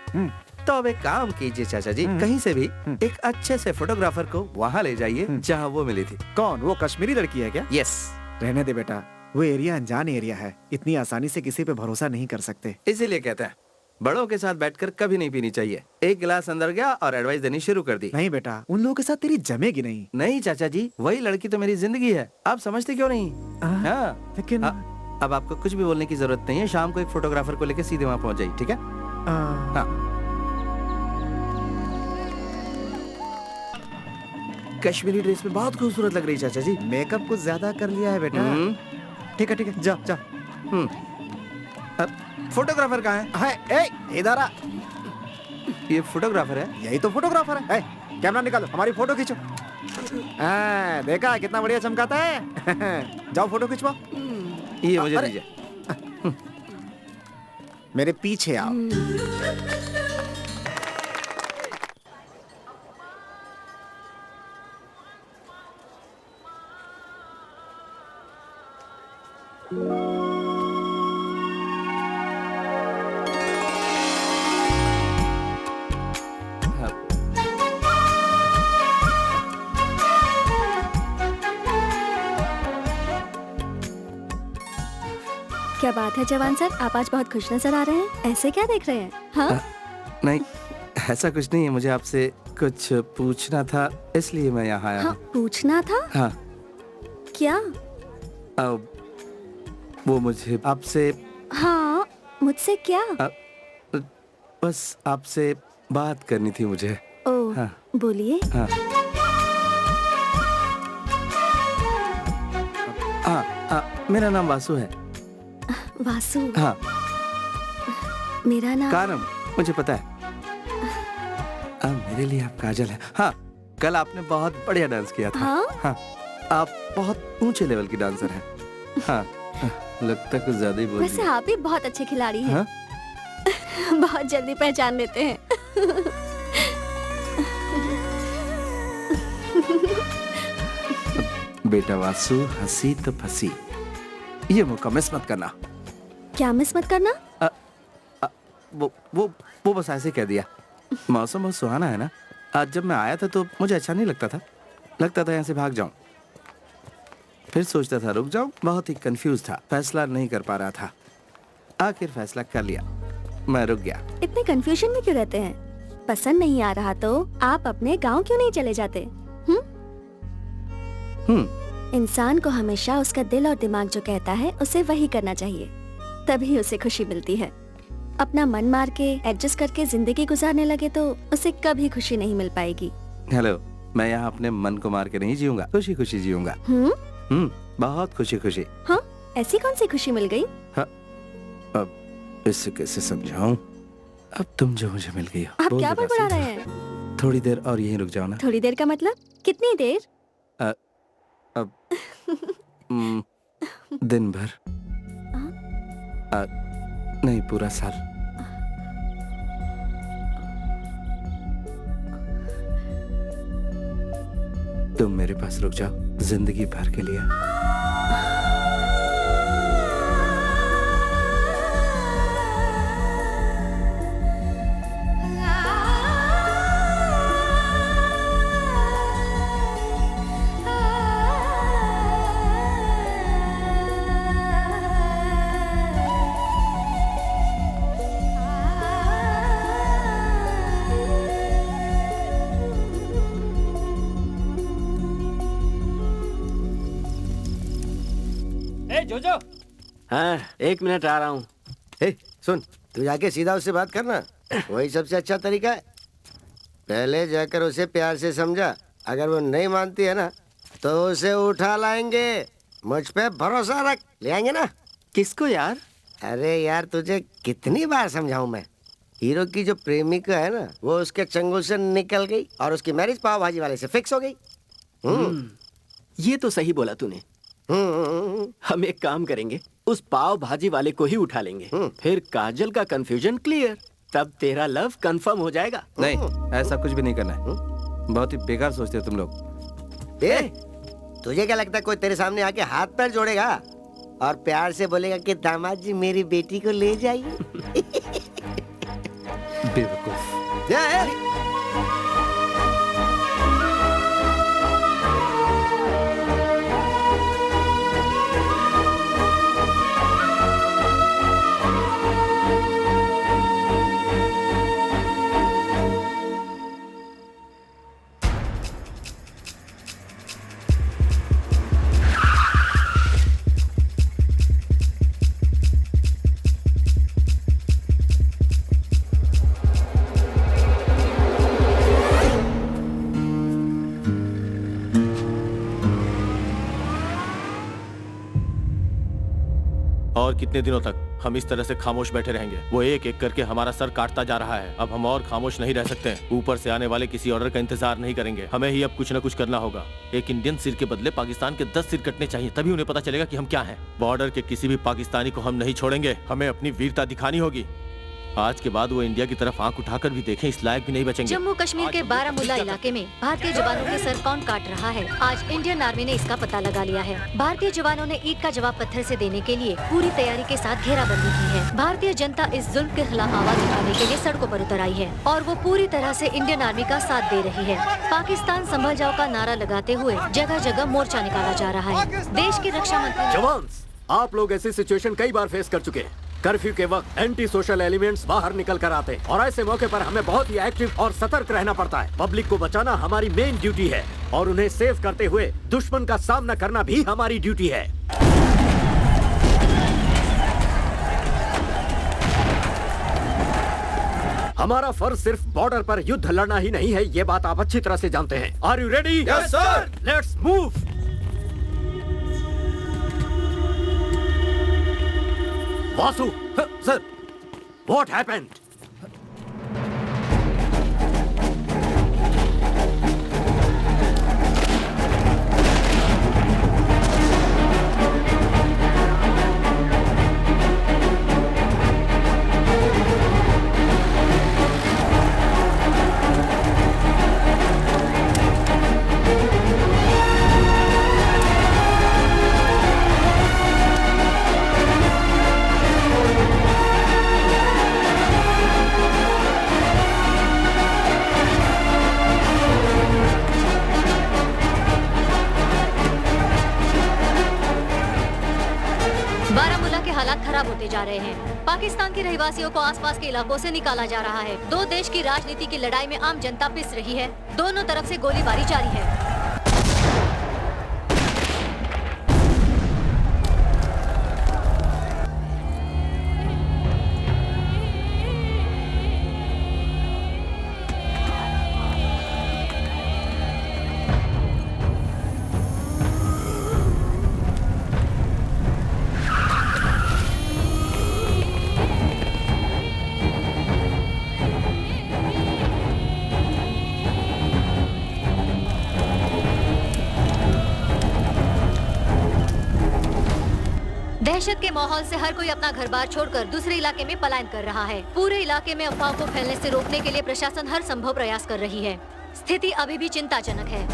तो अब एक काम कीजिए चाचा जी, कहीं से भी एक अच्छे से फोटोग्राफर को वहाँ ले जाइए जहाँ वो मिली थी। कौन? वो कश्मीरी लड़की है क्या? यस। रहने दे बेटा, वो एरिया अनजान एरिया है, इतनी आसानी से किसी पे भरोसा नहीं कर सकते। इसीलिए कहते हैं बड़ों के साथ बैठकर कभी नहीं पीनी चाहिए। एक गिलास अंदर गया और एडवाइस देनी शुरू कर दी। नहीं बेटा, उन लोगों के साथ तेरी जमेगी नहीं। नहीं चाचा जी, वही लड़की तो मेरी जिंदगी है, आप समझते क्यों नहीं? हाँ लेकिन अब आपको कुछ भी बोलने की जरूरत नहीं है। शाम को एक फोटोग्राफर को लेकर सीधे वहाँ पहुँच जाइए, ठीक है? हाँ। कश्मीरी ड्रेस में बहुत खूबसूरत लग रही है चाचा जी। मेकअप कुछ ज्यादा कर लिया है बेटा। ठीक है, जा जा। फोटोग्राफर कहाँ है? इधर आ। ये फोटोग्राफर है? यही तो फोटोग्राफर है। कैमरा निकालो, हमारी फोटो खींचो। देखा कितना बढ़िया चमकाता है। जाओ फोटो खिंचवाओ। ये मुझे दीजिए। मेरे पीछे आओ। क्या बात है जवान सर, आप आज बहुत खुश नजर आ रहे हैं। ऐसे क्या देख रहे हैं? हाँ? नहीं, ऐसा कुछ नहीं है। मुझे आपसे कुछ पूछना था, इसलिए मैं यहाँ आया हूँ। पूछना था? हाँ। क्या? वो मुझे आपसे। हाँ, मुझसे क्या? बस आपसे बात करनी थी मुझे। ओह, हाँ। बोलिए। हाँ। मेरा नाम वासु है। वासु? हाँ। मेरा नाम कारम, मुझे पता है। मेरे लिए आप काजल है। हाँ, कल आपने बहुत बढ़िया डांस किया था। हाँ? हाँ। आप बहुत ऊंचे लेवल की डांसर हैं। हाँ, लगता है कुछ ज्यादा ही बोल वैसे दिया। आप भी बहुत अच्छे खिलाड़ी हैं। हाँ? बहुत जल्दी पहचान लेते हैं। बेटा वासु, हंसी तो फंसी। ये मौका मिस मत करना। क्या मिस मत करना? वो बस ऐसे कह दिया। मौसम बहुत सुहाना है ना। आज जब मैं आया था तो मुझे अच्छा नहीं लगता था। लगता था यहाँ से भाग जाऊं। फिर सोचता था रुक जाऊं। बहुत ही कंफ्यूज था, फैसला नहीं कर पा रहा था। आखिर फैसला कर लिया, मैं रुक गया। इतने कंफ्यूजन में क्यों रहते हैं? पसंद नहीं आ रहा तो आप अपने गांव क्यों नहीं चले जाते? इंसान को हमेशा उसका दिल और दिमाग जो कहता है उसे वही करना चाहिए, तभी उसे खुशी मिलती है। अपना मन मार के एडजस्ट करके जिंदगी गुजारने लगे तो उसे कभी खुशी नहीं मिल पाएगी। हेलो, मैं यहाँ अपने मन को मार के नहीं जीऊंगा, खुशी खुशी जीऊंगा। बहुत खुशी खुशी। हाँ, ऐसी कौन सी खुशी मिल गई? हाँ, अब इससे कैसे समझाऊं? अब तुम जो मुझे मिल गई हो। आप क्या बड़बड़ा रहे हैं? थोड़ी देर और यहीं रुक जाओ ना। थोड़ी देर का मतलब कितनी देर? अब दिन भर। नहीं, पूरा साल। तुम मेरे पास रुक जाओ जिंदगी भर के लिए। जोजो। हाँ, 1 मिनट आ रहा हूँ। सुन, तू जाके सीधा उससे बात करना, वही सबसे अच्छा तरीका है। पहले जाकर उसे प्यार से समझा, अगर वो नहीं मानती है ना तो उसे उठा लाएंगे। मुझ पे भरोसा रख, ले आएंगे ना। किसको यार? अरे यार, तुझे कितनी बार समझाऊं मैं। हीरो की जो प्रेमिका है ना, वो उसके चंगुल से निकल गई और उसकी मैरिज पाव भाजी वाले से फिक्स हो गई। ये तो सही बोला तूने। हम एक काम करेंगे, उस पाव भाजी वाले को ही उठा लेंगे। फिर काजल का कंफ्यूजन क्लियर, तब तेरा लव कंफर्म हो जाएगा। नहीं, ऐसा कुछ भी नहीं करना है। बहुत ही बेकार सोचते हो तुम लोग। तुझे क्या लगता है कोई तेरे सामने आके हाथ पैर जोड़ेगा और प्यार से बोलेगा कि दामाद जी मेरी बेटी को ले जाइए? बेवकूफ। और कितने दिनों तक हम इस तरह से खामोश बैठे रहेंगे? वो एक एक करके हमारा सर काटता जा रहा है। अब हम और खामोश नहीं रह सकते। ऊपर से आने वाले किसी ऑर्डर का इंतजार नहीं करेंगे। हमें ही अब कुछ न कुछ करना होगा। एक इंडियन सिर के बदले पाकिस्तान के 10 सिर कटने चाहिए, तभी उन्हें पता चलेगा कि हम क्या हैं। बॉर्डर के किसी भी पाकिस्तानी को हम नहीं छोड़ेंगे। हमें अपनी वीरता दिखानी होगी। आज के बाद वो इंडिया की तरफ आंख उठाकर भी देखें, इस लायक भी नहीं बचेंगे। जम्मू कश्मीर के बारामूला इलाके में भारतीय जवानों के सर कौन काट रहा है, आज इंडियन आर्मी ने इसका पता लगा लिया है। भारतीय जवानों ने ईद का जवाब पत्थर से देने के लिए पूरी तैयारी के साथ घेराबंदी की है। भारतीय जनता इस जुल्म के खिलाफ आवाज उठाने के लिए सड़कों पर उतर आई है और वो पूरी तरह से इंडियन आर्मी का साथ दे रही है। पाकिस्तान संभल जाओ का नारा लगाते हुए जगह जगह मोर्चा निकाला जा रहा है। देश के रक्षा मंत्री जवान, आप लोग ऐसी सिचुएशन कई बार फेस कर चुके हैं। कर्फ्यू के वक्त एंटी सोशल एलिमेंट्स बाहर निकल कर आते हैं और ऐसे मौके पर हमें बहुत ही एक्टिव और सतर्क रहना पड़ता है। पब्लिक को बचाना हमारी मेन ड्यूटी है और उन्हें सेव करते हुए दुश्मन का सामना करना भी हमारी ड्यूटी है। हमारा फर्ज सिर्फ बॉर्डर पर युद्ध लड़ना ही नहीं है, ये बात आप अच्छी तरह से जानते हैं। Are you ready? Yes sir. Let's move. Vasu, sir, what happened? Baramulla के हालात खराब होते जा रहे हैं। पाकिस्तान के रहवासियों को आसपास के इलाकों से निकाला जा रहा है। दो देश की राजनीति की लड़ाई में आम जनता पिस रही है। दोनों तरफ से गोलीबारी जारी है। दहशत के माहौल से हर कोई अपना घर बार छोड़कर दूसरे इलाके में पलायन कर रहा है। पूरे इलाके में अफवाह को फैलने से रोकने के लिए प्रशासन हर संभव प्रयास कर रही है। स्थिति अभी भी चिंताजनक है।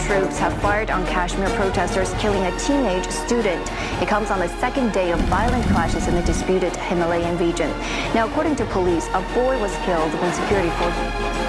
Troops have fired on Kashmir protesters, killing a teenage student. It comes on the second day of violent clashes in the disputed Himalayan region. Now, according to police, a boy was killed when security forces...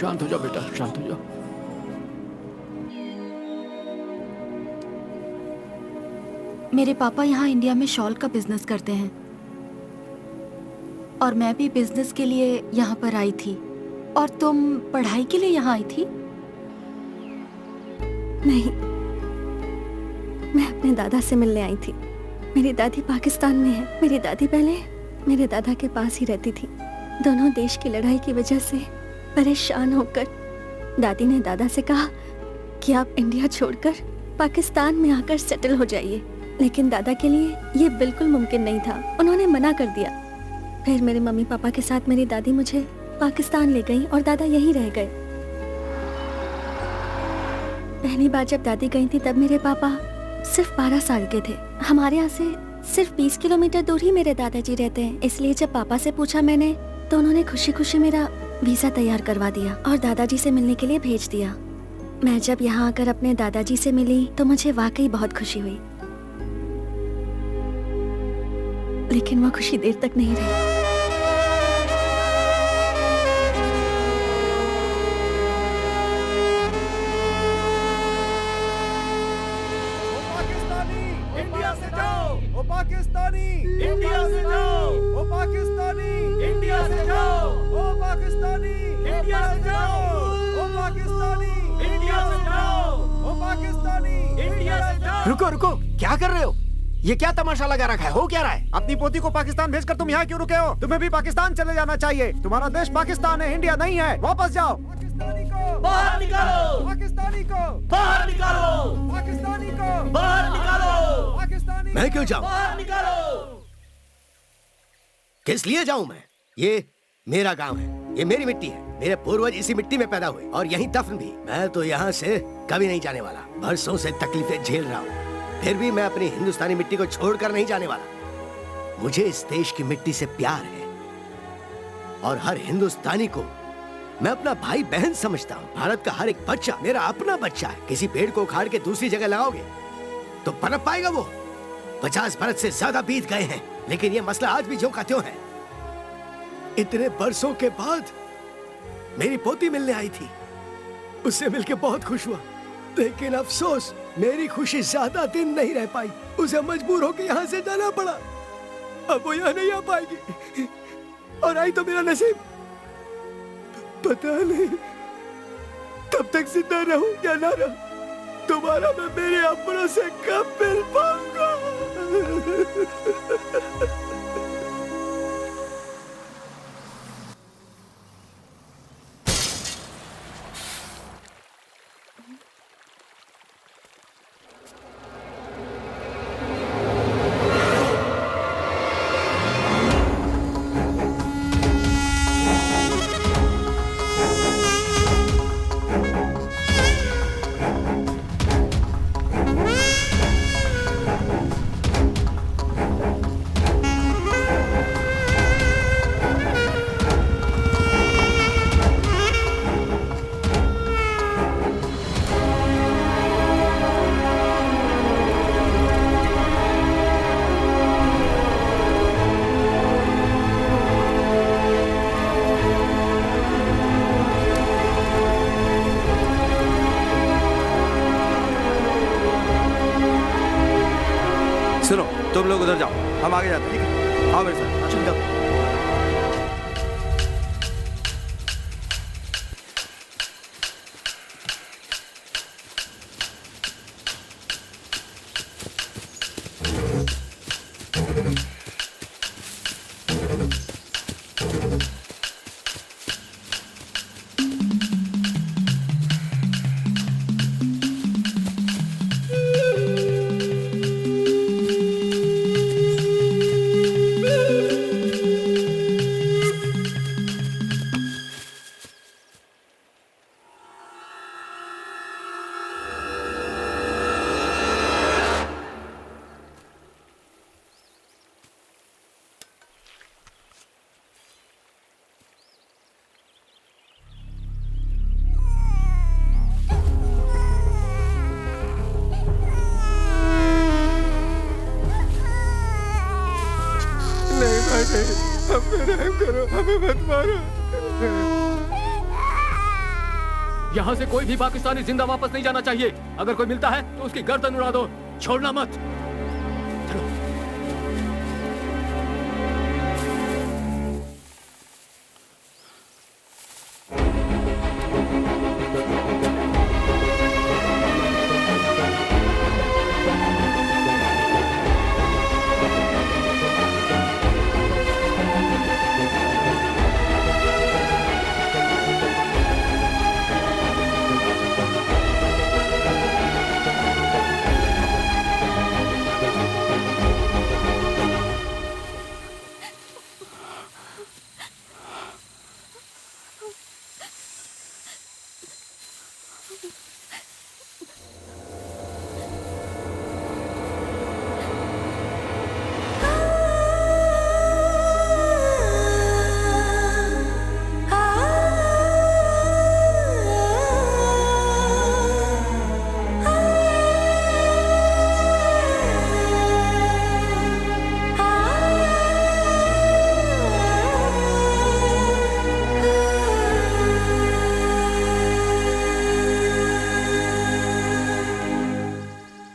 शांत हो जाओ बेटा, शांत हो जाओ। मेरे पापा यहाँ इंडिया में शॉल का बिजनेस करते हैं और मैं भी बिजनेस के लिए यहाँ पर आई थी। और तुम पढ़ाई के लिए यहाँ आई थी? नहीं, मैं अपने दादा से मिलने आई थी। मेरी दादी पाकिस्तान में है। मेरी दादी पहले मेरे दादा के पास ही रहती थी। दोनों देश की लड़ाई की वजह से परेशान होकर दादी ने दादा से कहा कि आप इंडिया छोड़कर पाकिस्तान में आकर सेटल हो जाइए। लेकिन दादा के लिए ये बिल्कुल मुमकिन नहीं था। उन्होंने मना कर दिया। फिर मेरे मम्मी पापा के साथ मेरी दादी मुझे पाकिस्तान ले गई और दादा यहीं रह गए। पहली बार जब दादी गई थी तब मेरे पापा सिर्फ 12 साल के थे। हमारे यहाँ से सिर्फ 20 किलोमीटर दूर ही मेरे दादाजी रहते हैं। इसलिए जब पापा से पूछा मैंने तो उन्होंने खुशी खुशी मेरा वीजा तैयार करवा दिया और दादाजी से मिलने के लिए भेज दिया। मैं जब यहाँ आकर अपने दादाजी से मिली तो मुझे वाकई बहुत खुशी हुई। लेकिन वो खुशी देर तक नहीं रही। पाकिस्तानी इंडिया से जाओ, ओ पाकिस्तानी इंडिया से जाओ, ओ पाकिस्तानी इंडिया से जाओ, ओ पाकिस्तानी इंडिया से जाओ, ओ पाकिस्तानी इंडिया से जाओ। रुको रुको, क्या कर रहे हो? ये क्या तमाशा लगा रखा है? हो क्या रहा है? अपनी पोती को पाकिस्तान भेजकर तुम यहाँ क्यों रुके हो? तुम्हें भी पाकिस्तान चले जाना चाहिए। तुम्हारा देश पाकिस्तान है, इंडिया नहीं है। वापस जाओ। पाकिस्तानी को बाहर निकालो, पाकिस्तानी को बाहर निकालो, पाकिस्तानी को बाहर निकालो, पाकिस्तानी मैं क्यों जाऊं? बाहर निकालो। किस लिए जाऊं मैं? ये मेरा गांव है, ये मेरी मिट्टी है। मेरे पूर्वज इसी मिट्टी में पैदा हुए और यहीं दफन भी। मैं तो यहाँ से कभी नहीं जाने वाला। बरसों से तकलीफें झेल रहा हूँ, फिर भी मैं अपनी हिंदुस्तानी मिट्टी को छोड़कर नहीं जाने वाला। मुझे इस देश की मिट्टी से प्यार है और हर हिंदुस्तानी को मैं अपना भाई बहन समझता हूँ। भारत का हर एक बच्चा मेरा अपना बच्चा है। किसी पेड़ को उखाड़ के दूसरी जगह लगाओगे तो पनप पाएगा वो? 50 बरस से ज्यादा बीत गए हैं, लेकिन ये मसला आज भी ज्यों का त्यों है। इतने बरसों के बाद मेरी पोती मिलने आई थी, उससे मिलके बहुत खुश हुआ, लेकिन अफसोस मेरी खुशी ज्यादा दिन नहीं रह पाई। उसे मजबूर होकर यहाँ से जाना पड़ा। अब वो यहाँ नहीं आ पाएगी और आई तो मेरा नसीब। पता नहीं तब तक जिंदा रहूं या ना रहूं, दोबारा मैं मेरे अपनों से कब मिल पाऊंगा। सुनो, तुम लोग उधर जाओ, हम आगे जाते हैं। ठीक है, आओ मेरे साथ। चल जाओ। हम पे रहम करो, हमें मत मारो। यहाँ से कोई भी पाकिस्तानी जिंदा वापस नहीं जाना चाहिए। अगर कोई मिलता है तो उसकी गर्दन उड़ा दो, छोड़ना मत।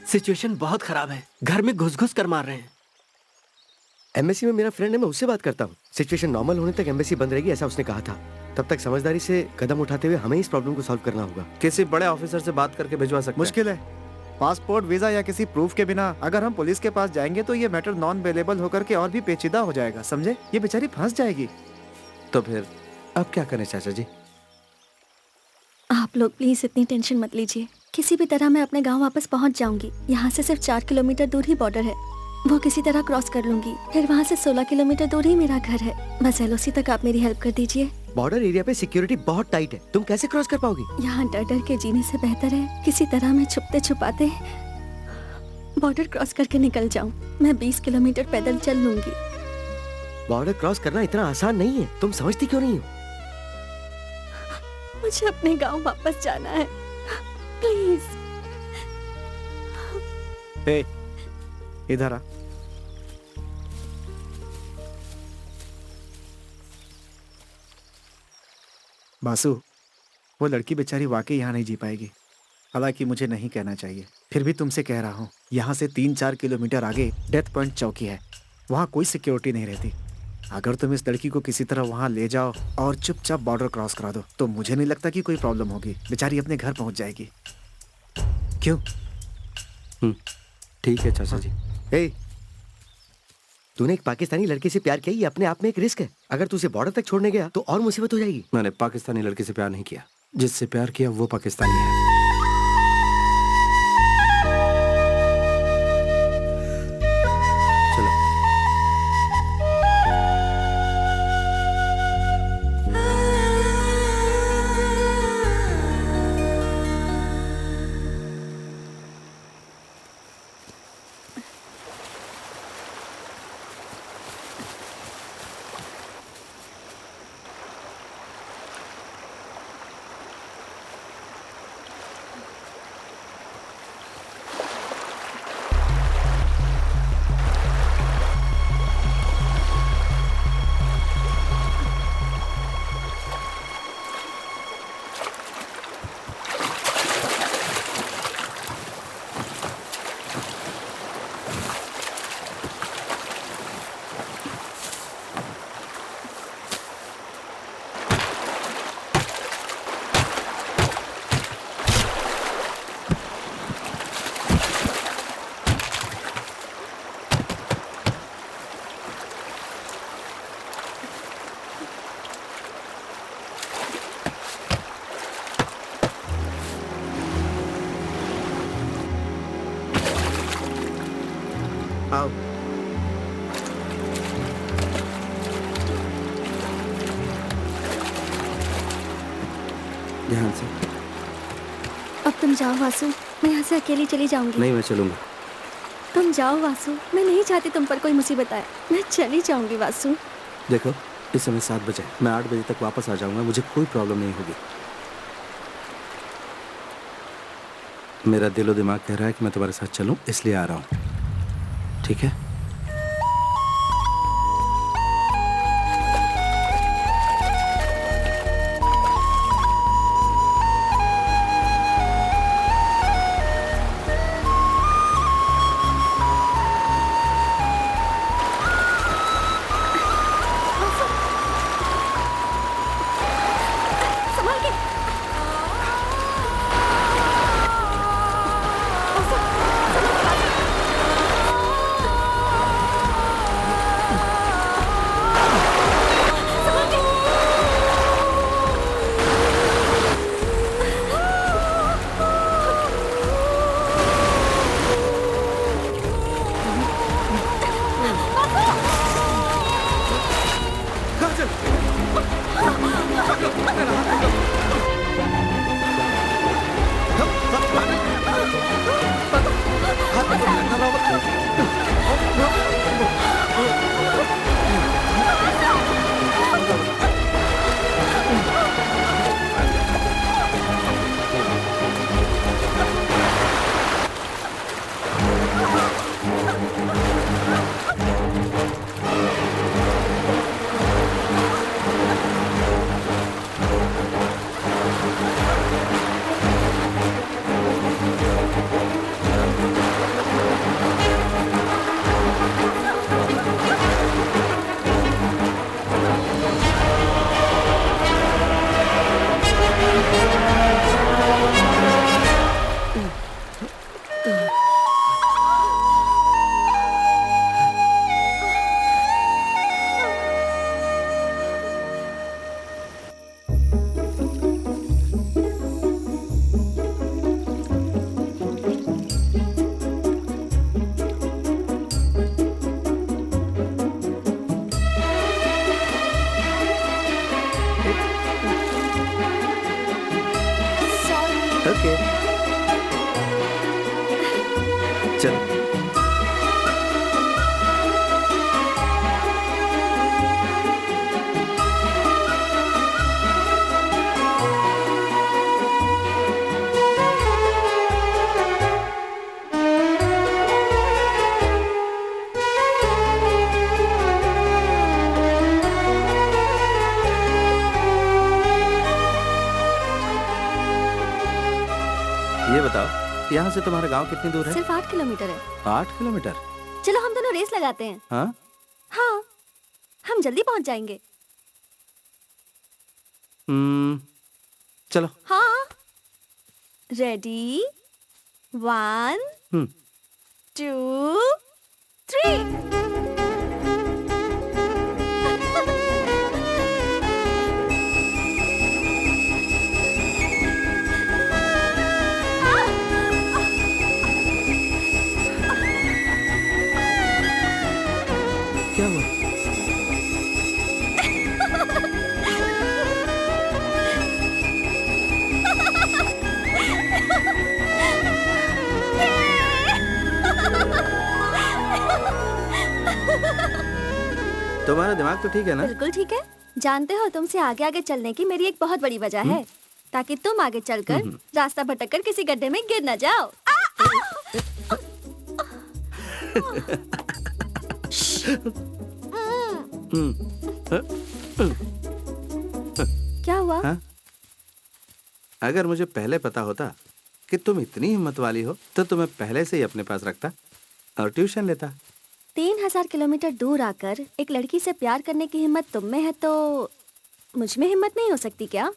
सिचुएशन बहुत खराब है, घर में घुस घुस कर मार रहे हैं। एम्बेसी में मेरा फ्रेंड है, मैं उससे बात करता हूँ। सिचुएशन नॉर्मल होने तक एम्बेसी बंद रहेगी, ऐसा उसने कहा था। तब तक समझदारी से कदम उठाते हुए हमें इस प्रॉब्लम को सॉल्व करना होगा। किसी बड़े ऑफिसर से बात करके भिजवा सकते हैं। मुश्किल है। पासपोर्ट, वीजा या किसी प्रूफ के बिना अगर हम पुलिस के पास जाएंगे तो ये मैटर नॉन अवेलेबल होकर के और भी पेचीदा हो जाएगा, समझे? ये बेचारी फंस जाएगी। तो फिर अब क्या करें चाचा जी? आप लोग प्लीज इतनी टेंशन मत लीजिए। किसी भी तरह मैं अपने गांव वापस पहुंच जाऊंगी। यहाँ से सिर्फ 4 किलोमीटर दूर ही बॉर्डर है, वो किसी तरह क्रॉस कर लूंगी। फिर वहाँ से 16 किलोमीटर दूर ही मेरा घर है। बस एलओसी तक आप मेरी हेल्प कर दीजिए। बॉर्डर एरिया पे सिक्योरिटी बहुत टाइट है, तुम कैसे क्रॉस कर पाओगी? यहाँ डर डर के जीने से बेहतर है किसी तरह मैं छुपते छुपाते बॉर्डर क्रॉस करके निकल जाऊँ। मैं 20 किलोमीटर पैदल चल लूंगी। बॉर्डर क्रॉस करना इतना आसान नहीं है, तुम समझती क्यों नहीं हो? मुझे अपने गांव वापस जाना है, प्लीज। हे, इधर आ। बासु, वो लड़की बेचारी वाकई यहाँ नहीं जी पाएगी। हालांकि मुझे नहीं कहना चाहिए, फिर भी तुमसे कह रहा हूँ। यहाँ से 3-4 किलोमीटर आगे डेथ पॉइंट चौकी है, वहाँ कोई सिक्योरिटी नहीं रहती। अगर तुम इस लड़की को किसी तरह वहाँ ले जाओ और चुपचाप बॉर्डर क्रॉस करा दो तो मुझे नहीं लगता कि कोई प्रॉब्लम होगी। बेचारी अपने घर पहुँच जाएगी। क्यों? ठीक है चाचा जी। ए, तूने एक पाकिस्तानी लड़के से प्यार किया, ये अपने आप में एक रिस्क है। अगर तू उसे बॉर्डर तक छोड़ने गया तो और मुसीबत हो जाएगी। मैंने पाकिस्तानी लड़के से प्यार नहीं किया, जिससे प्यार किया वो पाकिस्तानी है। आओ। ध्यान से। अब तुम जाओ वासु, मैं यहाँ से अकेली चली जाऊंगी। नहीं, मैं चलूंगा। तुम जाओ वासु, मैं नहीं चाहती तुम पर कोई मुसीबत आए। मैं चली जाऊंगी वासु। देखो, इस समय 7 बजे, मैं 8 बजे तक वापस आ जाऊंगा, मुझे कोई प्रॉब्लम नहीं होगी। मेरा दिलो दिमाग कह रहा है कि मैं तुम्हारे साथ चलूं, इसलिए आ रहा हूं। ठीक है? चल। ये बताओ, यहाँ से तुम्हारा गांव कितनी दूर है? सिर्फ 8 किलोमीटर है। 8 किलोमीटर? चलो हम दोनों रेस लगाते हैं। हाँ? हाँ, हम जल्दी पहुंच जाएंगे। चलो। हाँ। रेडी, 1 2 3। क्या हुआ? तुम्हारा दिमाग तो ठीक है ना? बिल्कुल ठीक है। जानते हो, तुमसे आगे आगे चलने की मेरी एक बहुत बड़ी वजह है, ताकि तुम आगे चलकर रास्ता भटककर किसी गड्ढे में गिर न जाओ। क्या हुआ? हाँ? अगर मुझे पहले पता होता कि तुम इतनी हिम्मत वाली हो तो तुम्हें पहले से ही अपने पास रखता और ट्यूशन लेता। 3000 किलोमीटर दूर आकर एक लड़की से प्यार करने की हिम्मत तुम में है तो मुझ में हिम्मत नहीं हो सकती क्या?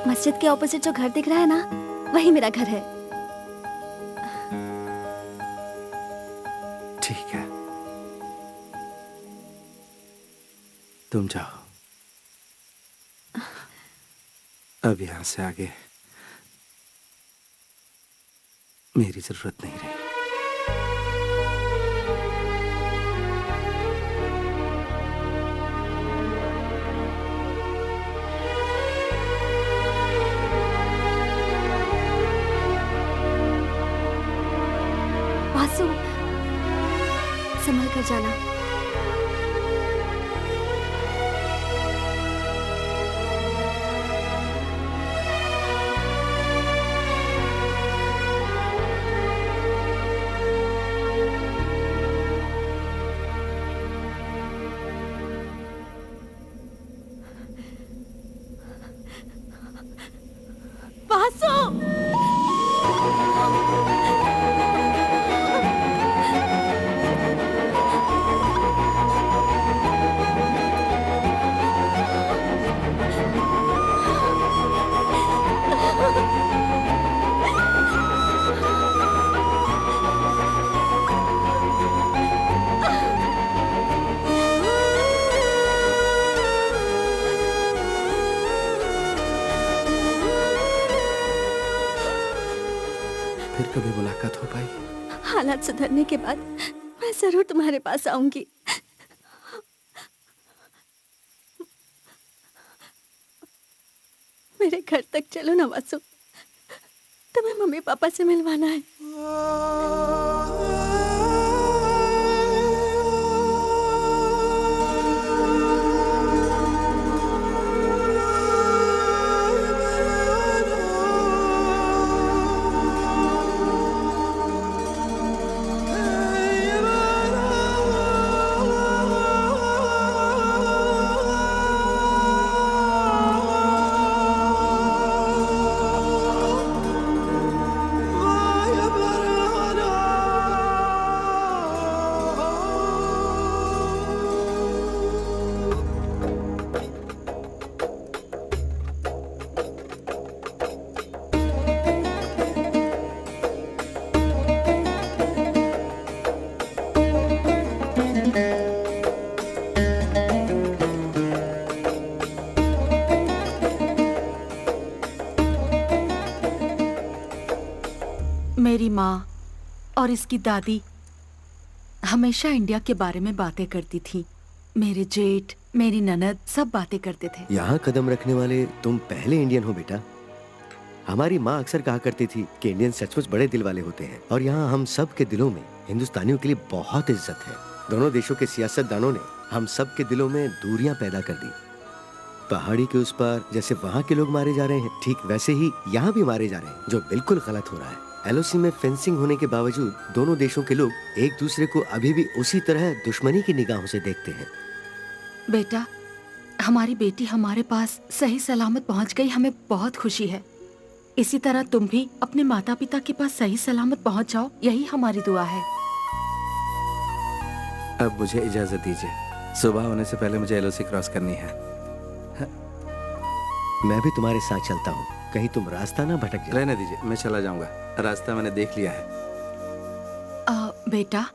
मस्जिद के ऑपोजिट जो घर दिख रहा है ना, वही मेरा घर है। ठीक है, तुम जाओ। अब यहां से आगे मेरी जरूरत नहीं रही। वासु, संभल कर जाना। फिर कभी मुलाकात हो पाई? हालात सुधरने के बाद मैं जरूर तुम्हारे पास आऊंगी। मेरे घर तक चलो ना वासु, तुम्हें मम्मी पापा से मिलवाना है। और इसकी दादी हमेशा इंडिया के बारे में बातें करती थी। मेरे जेठ, मेरी ननद सब बातें करते थे। यहाँ कदम रखने वाले तुम पहले इंडियन हो बेटा। हमारी माँ अक्सर कहा करती थी कि इंडियन सचमुच बड़े दिल वाले होते हैं और यहाँ हम सब के दिलों में हिंदुस्तानियों के लिए बहुत इज्जत है। दोनों देशों के सियासतदानों ने हम सब के दिलों में दूरियां पैदा कर दी। पहाड़ी के उस पार जैसे वहाँ के लोग मारे जा रहे हैं, ठीक वैसे ही यहाँ भी मारे जा रहे हैं, जो बिल्कुल गलत हो रहा है। LOC में फेंसिंग होने के बावजूद दोनों देशों के लोग एक दूसरे को अभी भी उसी तरह दुश्मनी की निगाहों से देखते हैं। बेटा, हमारी बेटी हमारे पास सही सलामत पहुंच गई, हमें बहुत खुशी है। इसी तरह तुम भी अपने माता पिता के पास सही सलामत पहुंच जाओ, यही हमारी दुआ है। अब मुझे इजाजत दीजिए, सुबह होने से पहले मुझे LOC क्रॉस करनी है। मैं भी तुम्हारे साथ चलता हूँ, कहीं तुम रास्ता ना भटक जाए। रहने दीजिए, मैं चला जाऊंगा, रास्ता मैंने देख लिया है। बेटा,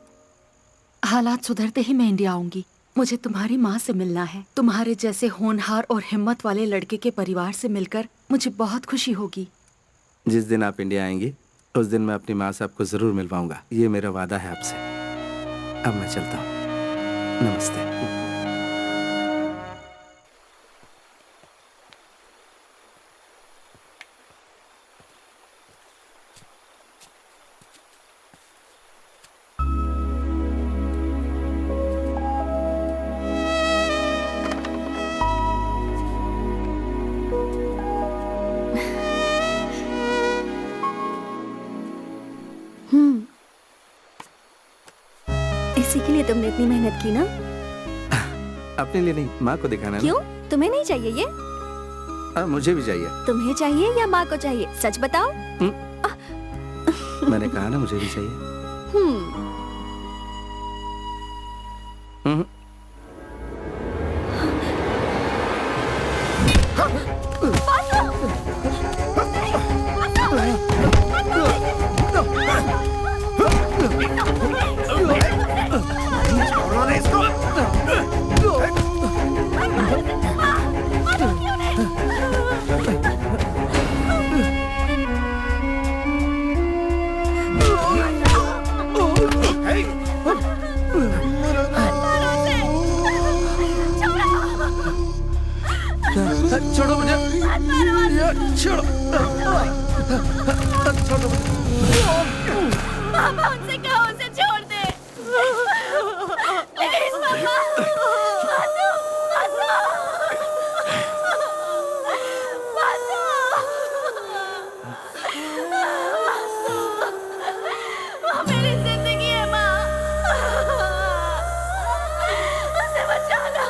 हालात सुधरते ही मैं इंडिया आऊंगी। मुझे तुम्हारी माँ से मिलना है। तुम्हारे जैसे होनहार और हिम्मत वाले लड़के के परिवार से मिलकर मुझे बहुत खुशी होगी। जिस दिन आप इंडिया आएंगी उस दिन मैं अपनी माँ से आपको जरूर मिल पाऊंगा, ये मेरा वादा है आपसे। अब मैं चलता हूँ, नमस्ते। इसी के लिए तुमने इतनी मेहनत की ना? अपने लिए नहीं, माँ को दिखाना है। क्यों? तुम्हें नहीं चाहिए ये? मुझे भी चाहिए। तुम्हें चाहिए या माँ को चाहिए? सच बताओ। मैंने कहा ना मुझे भी चाहिए। छोड़ो मुझे, छोड़ो, छोड़ो पापा, उनसे कहो उसे छोड़ दे। प्लीज पापा, बासु, बासु, बासु, वो मेरी जिंदगी है माँ, उसे बचा लो।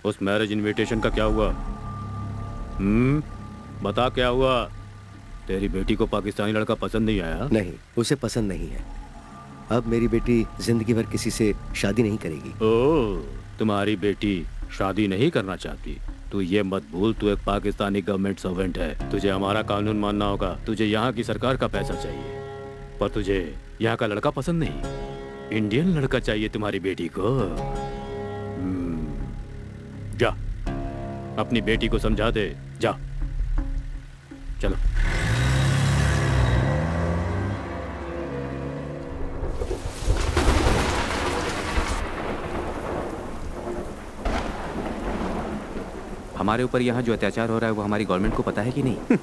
उस मैरिज इनविटेशन का क्या हुआ? बता क्या हुआ? तेरी बेटी को पाकिस्तानी लड़का पसंद नहीं आया? नहीं, उसे पसंद नहीं है। अब मेरी बेटी जिंदगी भर किसी से शादी नहीं करेगी। ओह, तुम्हारी बेटी शादी नहीं करना चाहती? तू ये मत भूल, तू एक पाकिस्तानी गवर्नमेंट सर्वेंट है। तुझे हमारा कानून मानना होगा। तुझे यहाँ की सरकार का पैसा चाहिए, पर तुझे यहाँ का लड़का पसंद नहीं। इंडियन लड़का चाहिए तुम्हारी बेटी को। जा, अपनी बेटी को समझा दे। जा, चलो। हमारे ऊपर यहाँ जो अत्याचार हो रहा है वो हमारी गवर्नमेंट को पता है कि नहीं?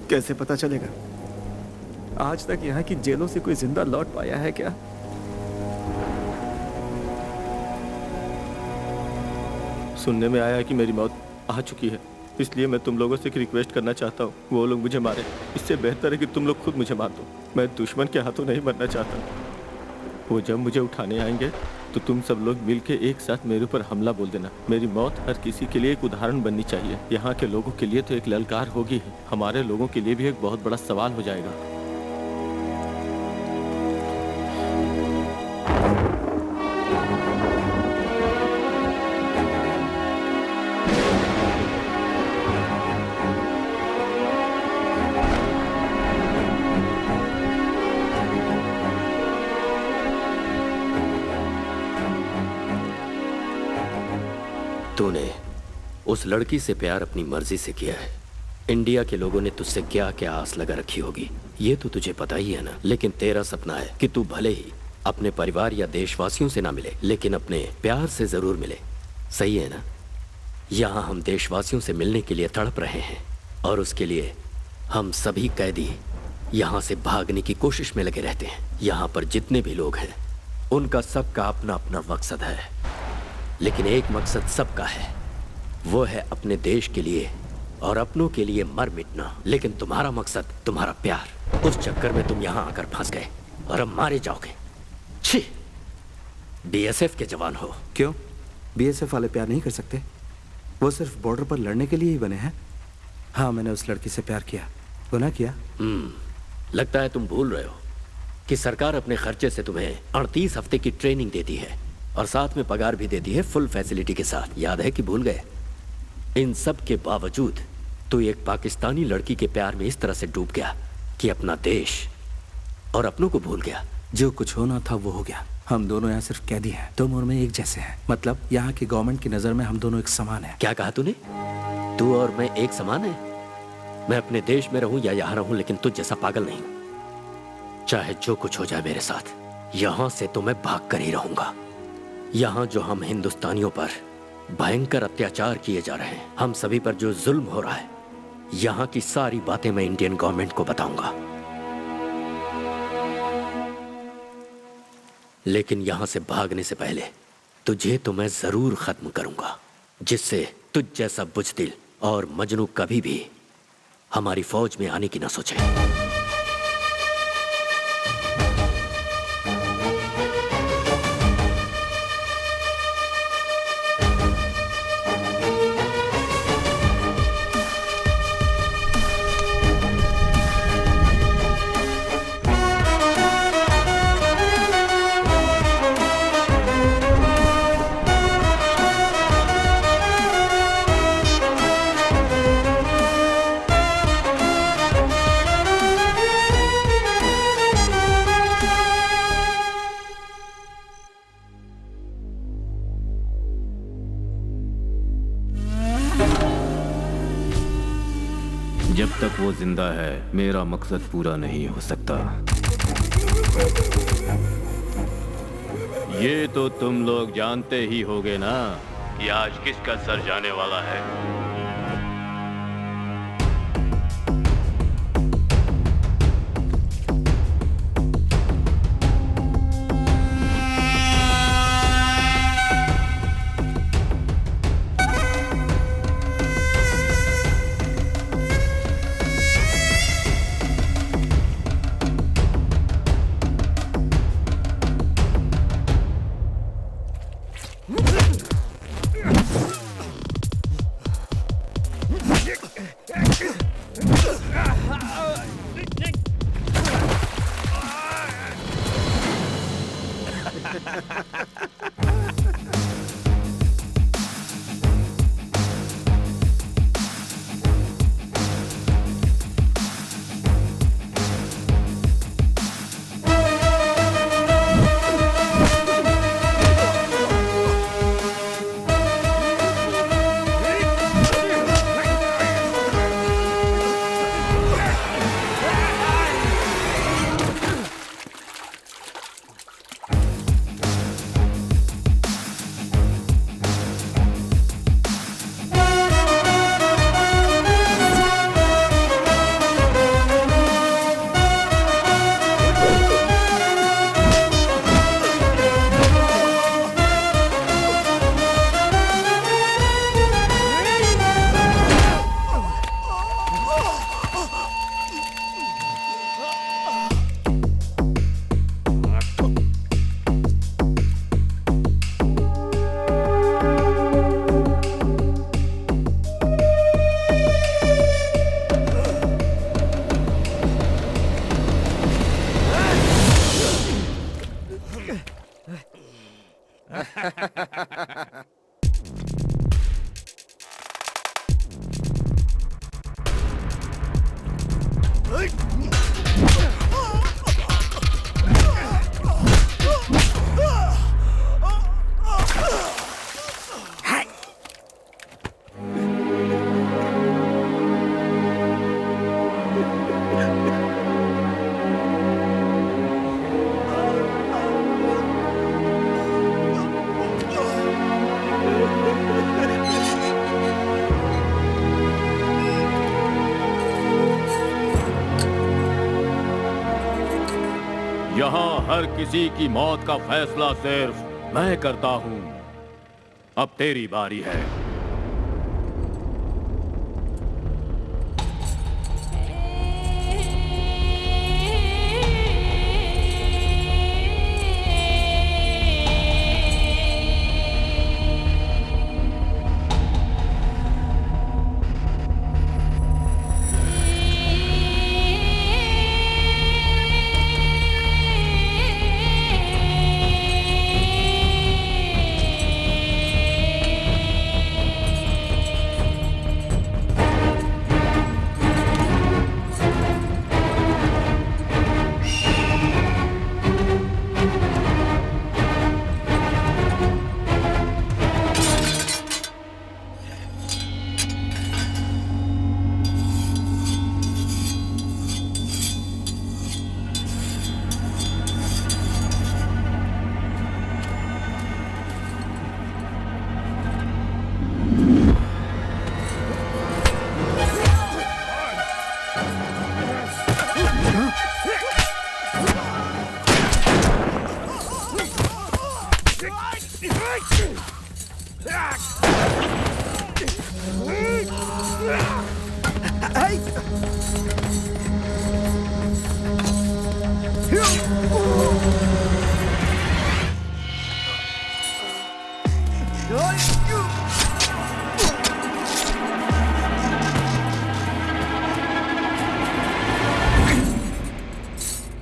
कैसे पता चलेगा? आज तक यहाँ की जेलों से कोई जिंदा लौट पाया है क्या? सुनने में आया है कि मेरी मौत आ चुकी है, इसलिए मैं तुम लोगों से एक रिक्वेस्ट करना चाहता हूँ। वो लोग मुझे मारे, इससे बेहतर है कि तुम लोग खुद मुझे मार दो। मैं दुश्मन के हाथों नहीं मरना चाहता। वो जब मुझे उठाने आएंगे तो तुम सब लोग मिलके एक साथ मेरे ऊपर हमला बोल देना। मेरी मौत हर किसी के लिए एक उदाहरण बननी चाहिए। यहाँ के लोगों के लिए तो एक ललकार होगी, हमारे लोगों के लिए भी एक बहुत बड़ा सवाल हो जाएगा। तूने उस लड़की से प्यार अपनी मर्जी से किया है। इंडिया के लोगों ने तुझसे क्या क्या आस लगा रखी होगी, ये तो तुझे पता ही है ना। लेकिन तेरा सपना है कि तू भले ही अपने परिवार या देशवासियों से ना मिले, लेकिन अपने प्यार से जरूर मिले। सही है ना? यहाँ हम देशवासियों से मिलने के लिए तड़प रहे हैं और उसके लिए हम सभी कैदी यहाँ से भागने की कोशिश में लगे रहते हैं। यहाँ पर जितने भी लोग हैं उनका सबका अपना अपना मकसद है, लेकिन एक मकसद सबका है, वो है अपने देश के लिए और अपनों के लिए मर मिटना। लेकिन तुम्हारा मकसद तुम्हारा प्यार, उस चक्कर में तुम यहाँ आकर फंस गए और अब मारे जाओगे। छी, बीएसएफ के जवान हो। क्यों? बीएसएफ वाले प्यार नहीं कर सकते? वो सिर्फ बॉर्डर पर लड़ने के लिए ही बने हैं। हाँ, मैंने उस लड़की से प्यार किया, गुनाह किया। लगता है तुम भूल रहे हो कि सरकार अपने खर्चे से तुम्हें 38 हफ्ते की ट्रेनिंग देती है और साथ में पगार भी देती है फुल फैसिलिटी के साथ। याद है कि भूल गए? इन सब के बावजूद तू एक पाकिस्तानी लड़की के प्यार में इस तरह से डूब गया कि अपना देश और अपनों को भूल गया। जो कुछ होना था वो हो गया। हम दोनों यहाँ सिर्फ कैदी हैं। तुम और मैं एक जैसे हैं। मतलब यहाँ की गवर्नमेंट की नजर में हम दोनों एक समान हैं। क्या कहा तूने? तू और मैं एक समान है? मैं अपने देश में रहूं या यहाँ रहूं, लेकिन तुझ जैसा पागल नहीं। चाहे जो कुछ हो जाए मेरे साथ, यहाँ से तो मैं भाग कर ही रहूंगा। यहाँ जो हम हिंदुस्तानियों पर भयंकर अत्याचार किए जा रहे हैं, हम सभी पर जो जुल्म हो रहा है, यहाँ की सारी बातें मैं इंडियन गवर्नमेंट को बताऊंगा। लेकिन यहाँ से भागने से पहले तुझे तो मैं जरूर खत्म करूंगा, जिससे तुझ जैसा बुज़दिल और मजनू कभी भी हमारी फौज में आने की ना सोचे। जब तक वो जिंदा है मेरा मकसद पूरा नहीं हो सकता। ये तो तुम लोग जानते ही होगे ना कि आज किसका सर जाने वाला है। हर किसी की मौत का फैसला सिर्फ मैं करता हूँ। अब तेरी बारी है।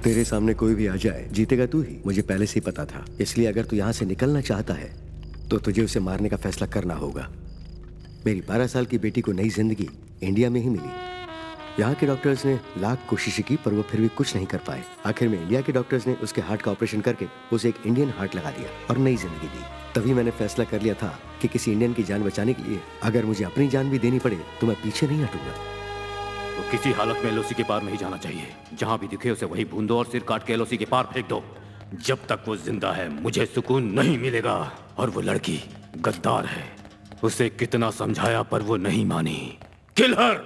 तेरे सामने कोई भी आ जाए, जीतेगा तू ही, मुझे पहले से ही पता था। इसलिए अगर तू यहाँ से निकलना चाहता है तो तुझे उसे मारने का फैसला करना होगा। मेरी 12 साल की बेटी को नई जिंदगी इंडिया में ही मिली। यहाँ के डॉक्टर्स ने लाख कोशिशें की पर वो फिर भी कुछ नहीं कर पाए। आखिर में इंडिया के डॉक्टर्स ने उसके हार्ट का ऑपरेशन करके उसे एक इंडियन हार्ट लगा दिया और नई जिंदगी दी। तभी मैंने फैसला कर लिया था कि किसी इंडियन की जान बचाने के लिए अगर मुझे अपनी जान भी देनी पड़े तो मैं पीछे नहीं हटूंगा। तो किसी हालत में एलओसी के पार नहीं जाना चाहिए। जहां भी दिखे उसे वहीं भून दो और सिर काट के एलओसी के पार फेंक दो। जब तक वो जिंदा है मुझे सुकून नहीं मिलेगा। और वो लड़की गद्दार है, उसे कितना समझाया पर वो नहीं मानी। किल हर।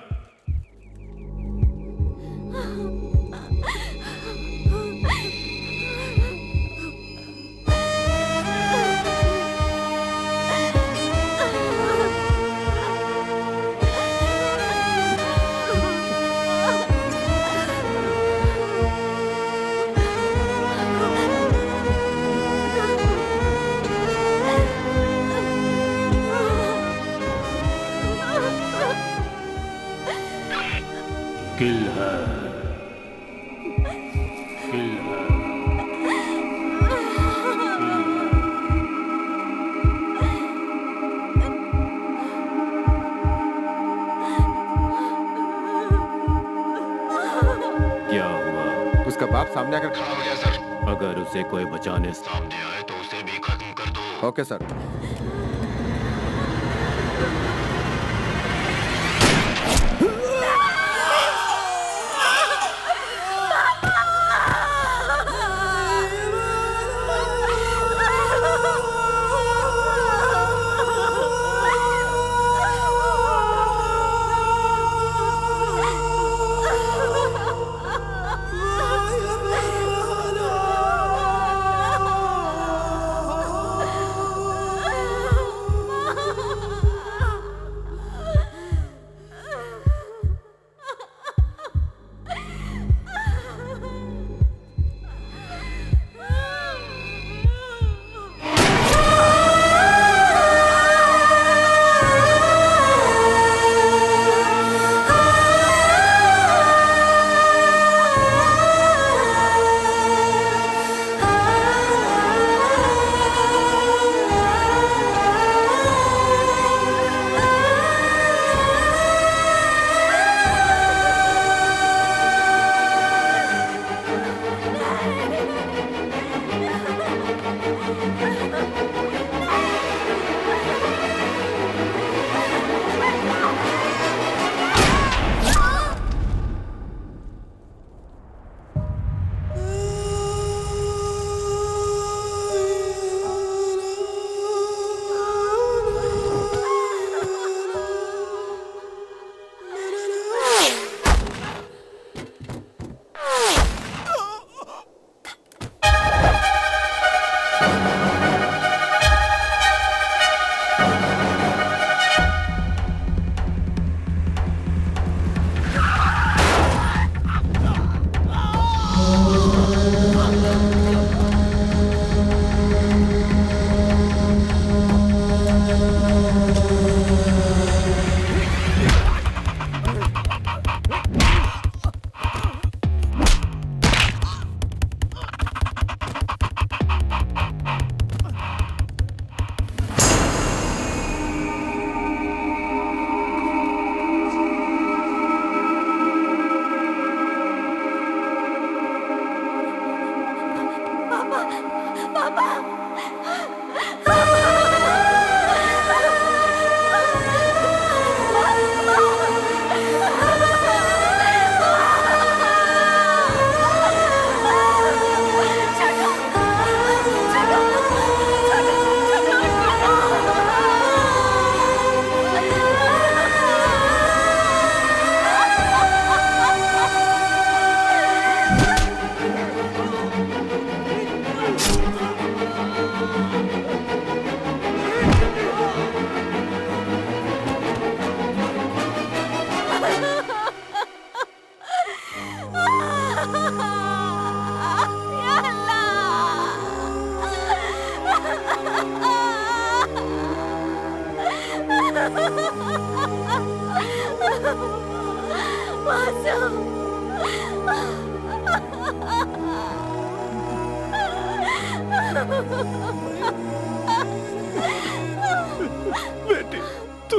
किल है, किल है। क्या हुआ? उसका बाप सामने आकर खड़ा हो गया सर। अगर उसे कोई बचाने सामने आए तो उसे भी खत्म कर दो। Okay sir.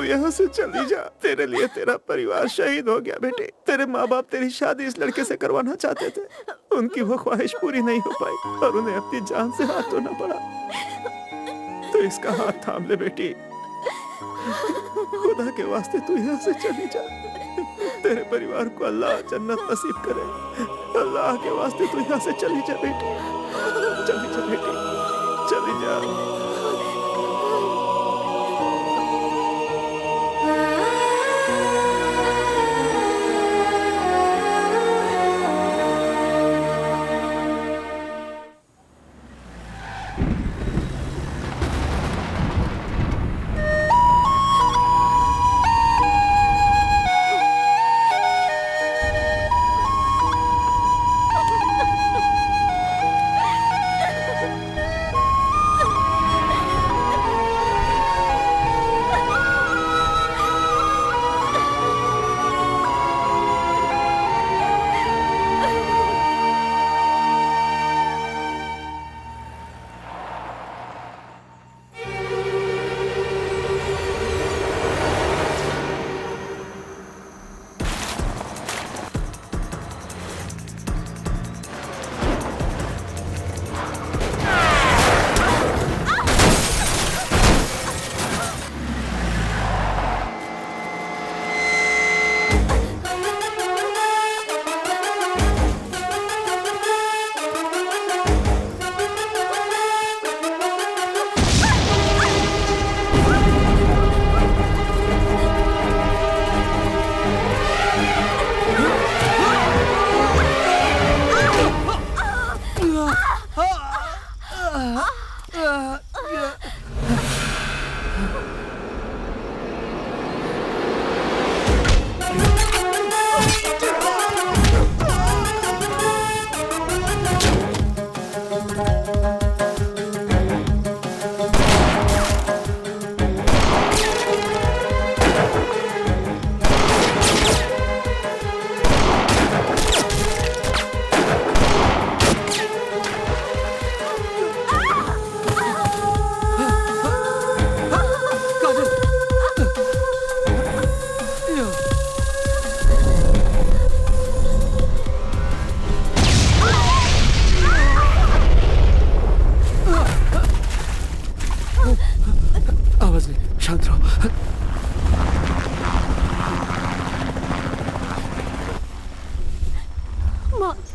तू यहाँ से चली जा। तेरे लिए तेरा परिवार शहीद हो गया बेटे। तेरे माँ बाप तेरी शादी इस लड़के से करवाना चाहते थे, उनकी वो ख्वाहिश पूरी नहीं हो पाई और उन्हें अपनी जान से हाथ धोना पड़ा। तो इसका हाथ थाम ले बेटी, खुदा के वास्ते तू यहाँ से चली जा। तेरे परिवार को अल्लाह जन्नत नसीब करे। अल्लाह के वास्ते तू यहाँ से चली जा बेटी, चली जा बेटी, चली जा।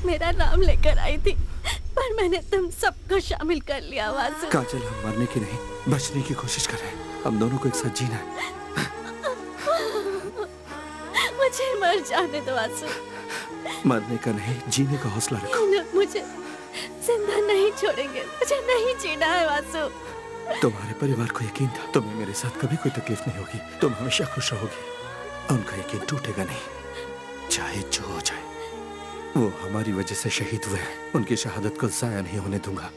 मेरा नाम लेकर आई थी, पर मैंने तुम सबको शामिल कर लिया। वासु काजल, हम मरने की नहीं, बचने की कोशिश कर रहे हैं। हम दोनों को एक साथ जीना है। मुझे मर जाने दो वासु। मरने का नहीं, जीने का हौसला रखो। मुझे जिंदा नहीं छोड़ेंगे, मुझे नहीं जीना है वासु। तुम्हारे परिवार को यकीन था तुम्हें मेरे साथ कभी कोई तकलीफ नहीं होगी, तुम हमेशा खुश रहोगी। उनका यकीन टूटेगा नहीं, चाहे जो हो जाए। वो हमारी वजह से शहीद हुए हैं, उनकी शहादत को जाया नहीं होने दूंगा।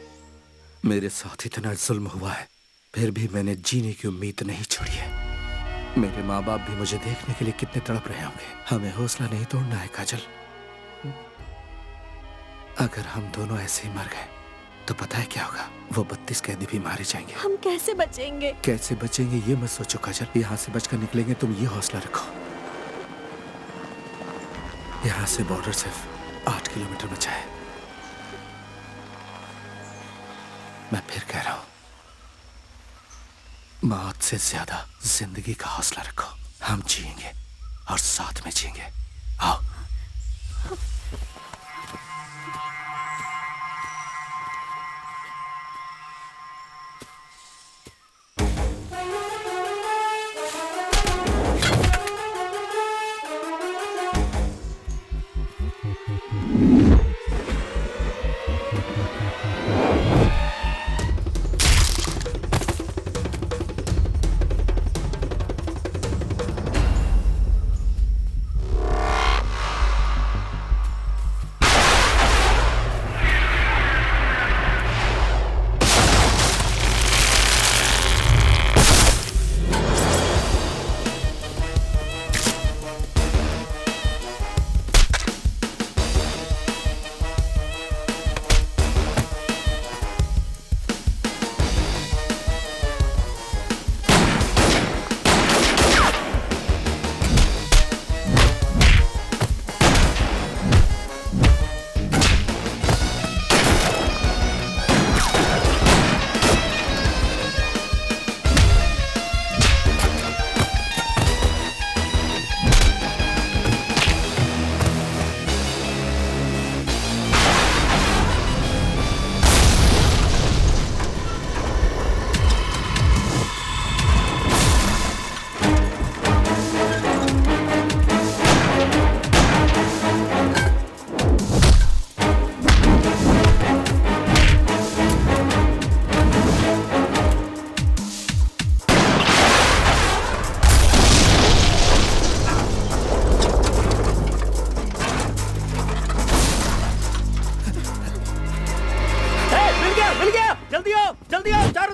मेरे साथ इतना जुल्म हुआ है, फिर भी मैंने जीने की उम्मीद नहीं छोड़ी है। मेरे माँ बाप भी मुझे देखने के लिए कितने तड़प रहे होंगे। हमें हौसला नहीं तोड़ना है काजल। अगर हम दोनों ऐसे ही मर गए तो पता है क्या होगा? वो 32 कैदी भी मारे जाएंगे। हम कैसे बचेंगे? कैसे बचेंगे ये मत सोचो काजल, यहाँ से बचकर निकलेंगे, तुम ये हौसला रखो। यहाँ से बॉर्डर सिर्फ 8 किलोमीटर बचा है। मैं फिर कह रहा हूं, मौत से ज्यादा जिंदगी का हौसला रखो। हम जिएंगे और साथ में जिएंगे। आओ।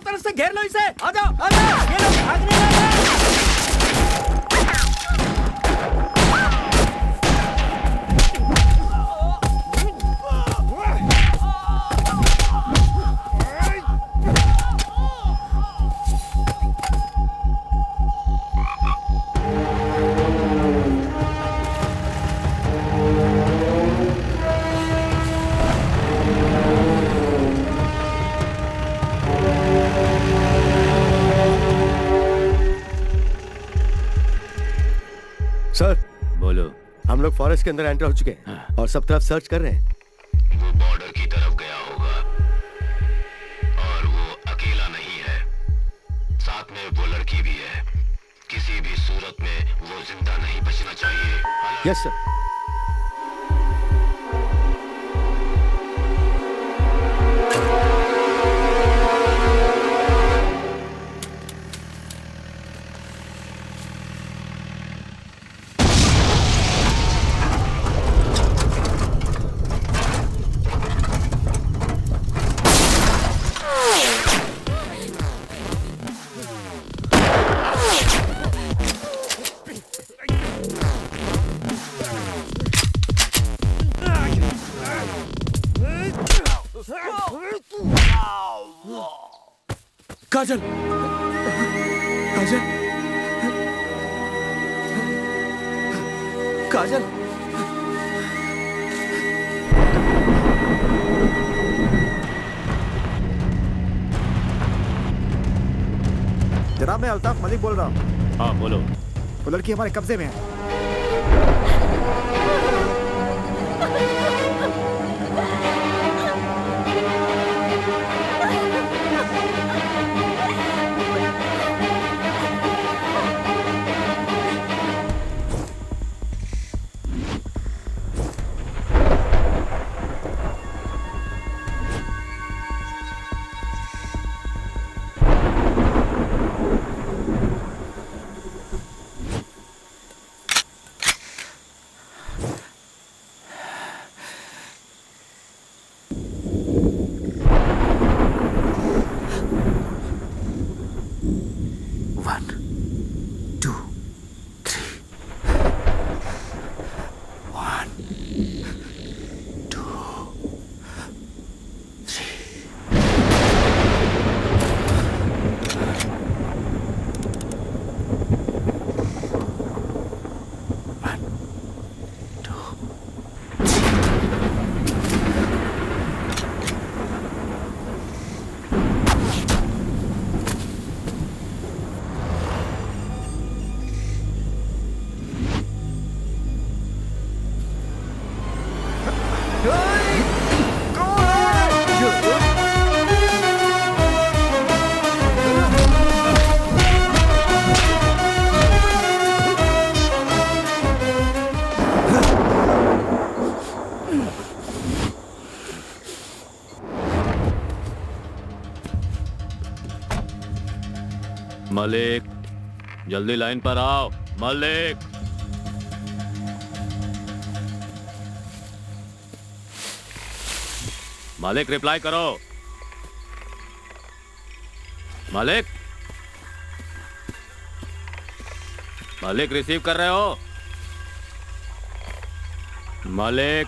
तरफ से घेर लो इसे। आ जाओ, आ जाओ, ये लोग भागने लगे। सर बोलो। हम लोग फॉरेस्ट के अंदर एंटर हो चुके हैं और सब तरफ सर्च कर रहे हैं। वो बॉर्डर की तरफ गया होगा और वो अकेला नहीं है, साथ में वो लड़की भी है। किसी भी सूरत में वो जिंदा नहीं बचना चाहिए। Yes sir. काजल, काजल, काजल। जनाब मैं अल्ताफ मलिक बोल रहा हूँ। हाँ बोलो। वो लड़की हमारे कब्जे में है। मलिक, जल्दी लाइन पर आओ। मलिक, मलिक रिप्लाई करो। मलिक, मलिक रिसीव कर रहे हो? मलिक,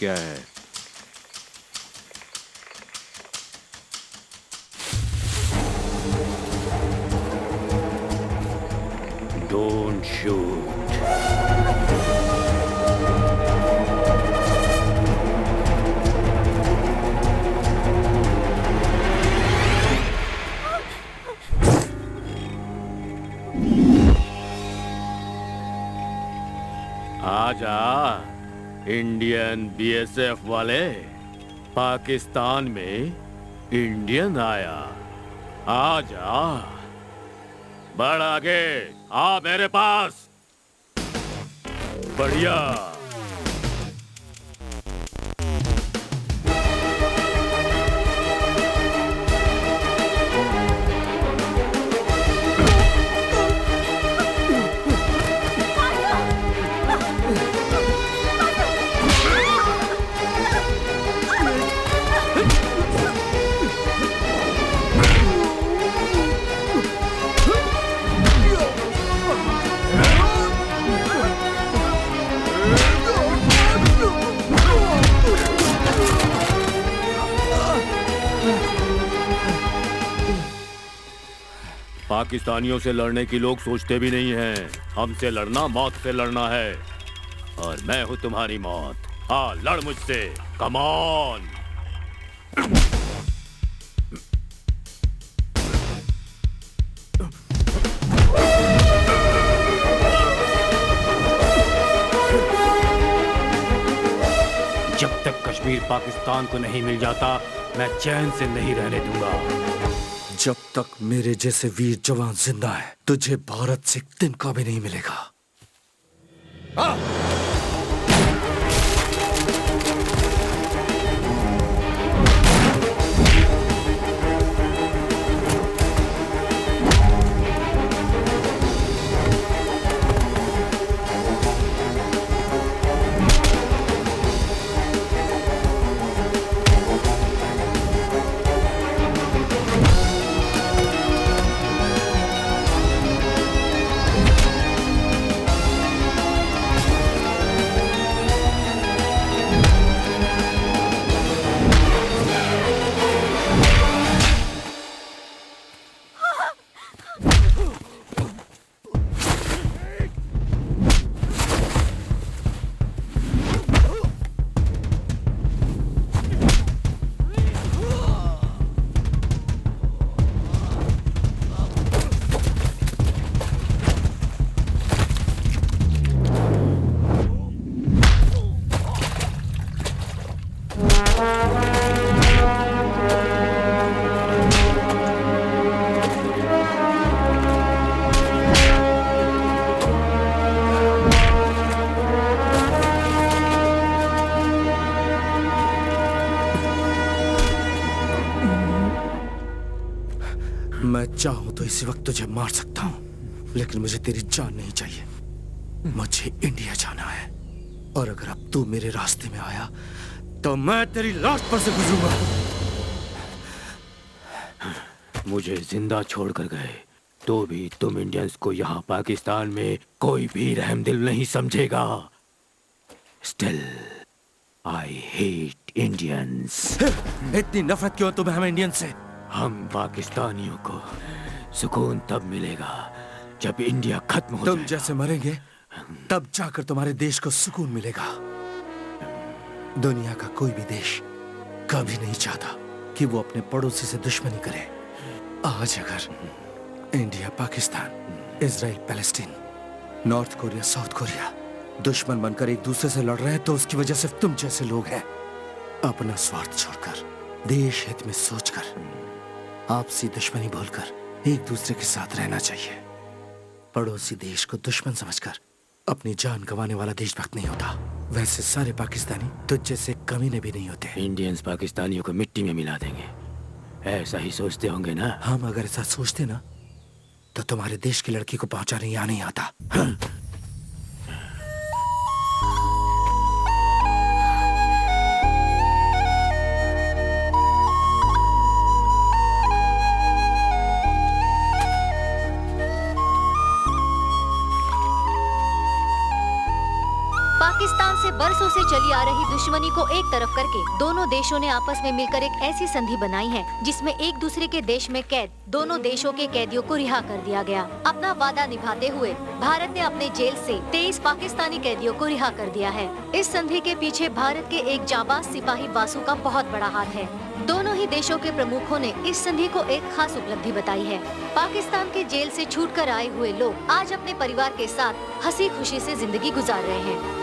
क्या है? Don't shoot. आजा इंडियन बीएसएफ वाले, पाकिस्तान में इंडियन आया। आजा, बढ़ आगे, आ मेरे पास। बढ़िया। पाकिस्तानियों से लड़ने की लोग सोचते भी नहीं हैं। हमसे लड़ना मौत से लड़ना है और मैं हूँ तुम्हारी मौत। हाँ, लड़ मुझसे, कम ऑन। जब तक कश्मीर पाकिस्तान को नहीं मिल जाता, मैं चैन से नहीं रहने दूंगा। जब तक मेरे जैसे वीर जवान जिंदा है, तुझे भारत से एक दिन का भी नहीं मिलेगा। मैं चाहूं तो इसी वक्त तुझे मार सकता हूं, लेकिन मुझे तेरी जान नहीं चाहिए। मुझे इंडिया जाना है और अगर अब तू मेरे रास्ते में आया तो मैं तेरी लाश पर से गुजरूंगा। मुझे जिंदा छोड़कर गए तो भी तुम इंडियंस को यहाँ पाकिस्तान में कोई भी रहमदिल नहीं समझेगा। Still I hate Indians. इतनी नफरत क्यों तुम्हें हम इंडियन से? हम पाकिस्तानियों को सुकून तब मिलेगा जब इंडिया खत्म हो तुम जैसे मरेंगे तब जाकर तुम्हारे देश को सुकून मिलेगा। दुनिया का कोई भी देश कभी नहीं चाहता कि वो अपने पड़ोसी से दुश्मनी करे। आज अगर India, Pakistan, Israel, Palestine, north Korea, south Korea दुश्मन बनकर एक दूसरे से लड़ रहे हैं तो उसकी वजह सिर्फ तुम जैसे लोग हैं। अपना स्वार्थ छोड़कर, देश हित में सोचकर, आपसी दुश्मनी भूलकर एक दूसरे के साथ रहना चाहिए। पड़ोसी देश को दुश्मन समझकर अपनी जान गंवाने वाला देशभक्त नहीं होता। वैसे सारे पाकिस्तानी तुझ जैसे कमीने भी नहीं होते। इंडियंस पाकिस्तानियों को मिट्टी में मिला देंगे, ऐसा ही सोचते होंगे ना? हम अगर ऐसा सोचते ना तो तुम्हारे देश की लड़की को पहुंचाने यहाँ नहीं आता। पाकिस्तान से बरसों से चली आ रही दुश्मनी को एक तरफ करके दोनों देशों ने आपस में मिलकर एक ऐसी संधि बनाई है जिसमें एक दूसरे के देश में कैद दोनों देशों के कैदियों को रिहा कर दिया गया। अपना वादा निभाते हुए भारत ने अपने जेल से 23 पाकिस्तानी कैदियों को रिहा कर दिया है। इस संधि के पीछे भारत के एक जाबाज सिपाही वासु का बहुत बड़ा हाथ है। दोनों ही देशों के प्रमुखों ने इस संधि को एक खास उपलब्धि बताई है। पाकिस्तान के जेल से छूटकर आए हुए लोग आज अपने परिवार के साथ हंसी खुशी से जिंदगी गुजार रहे हैं।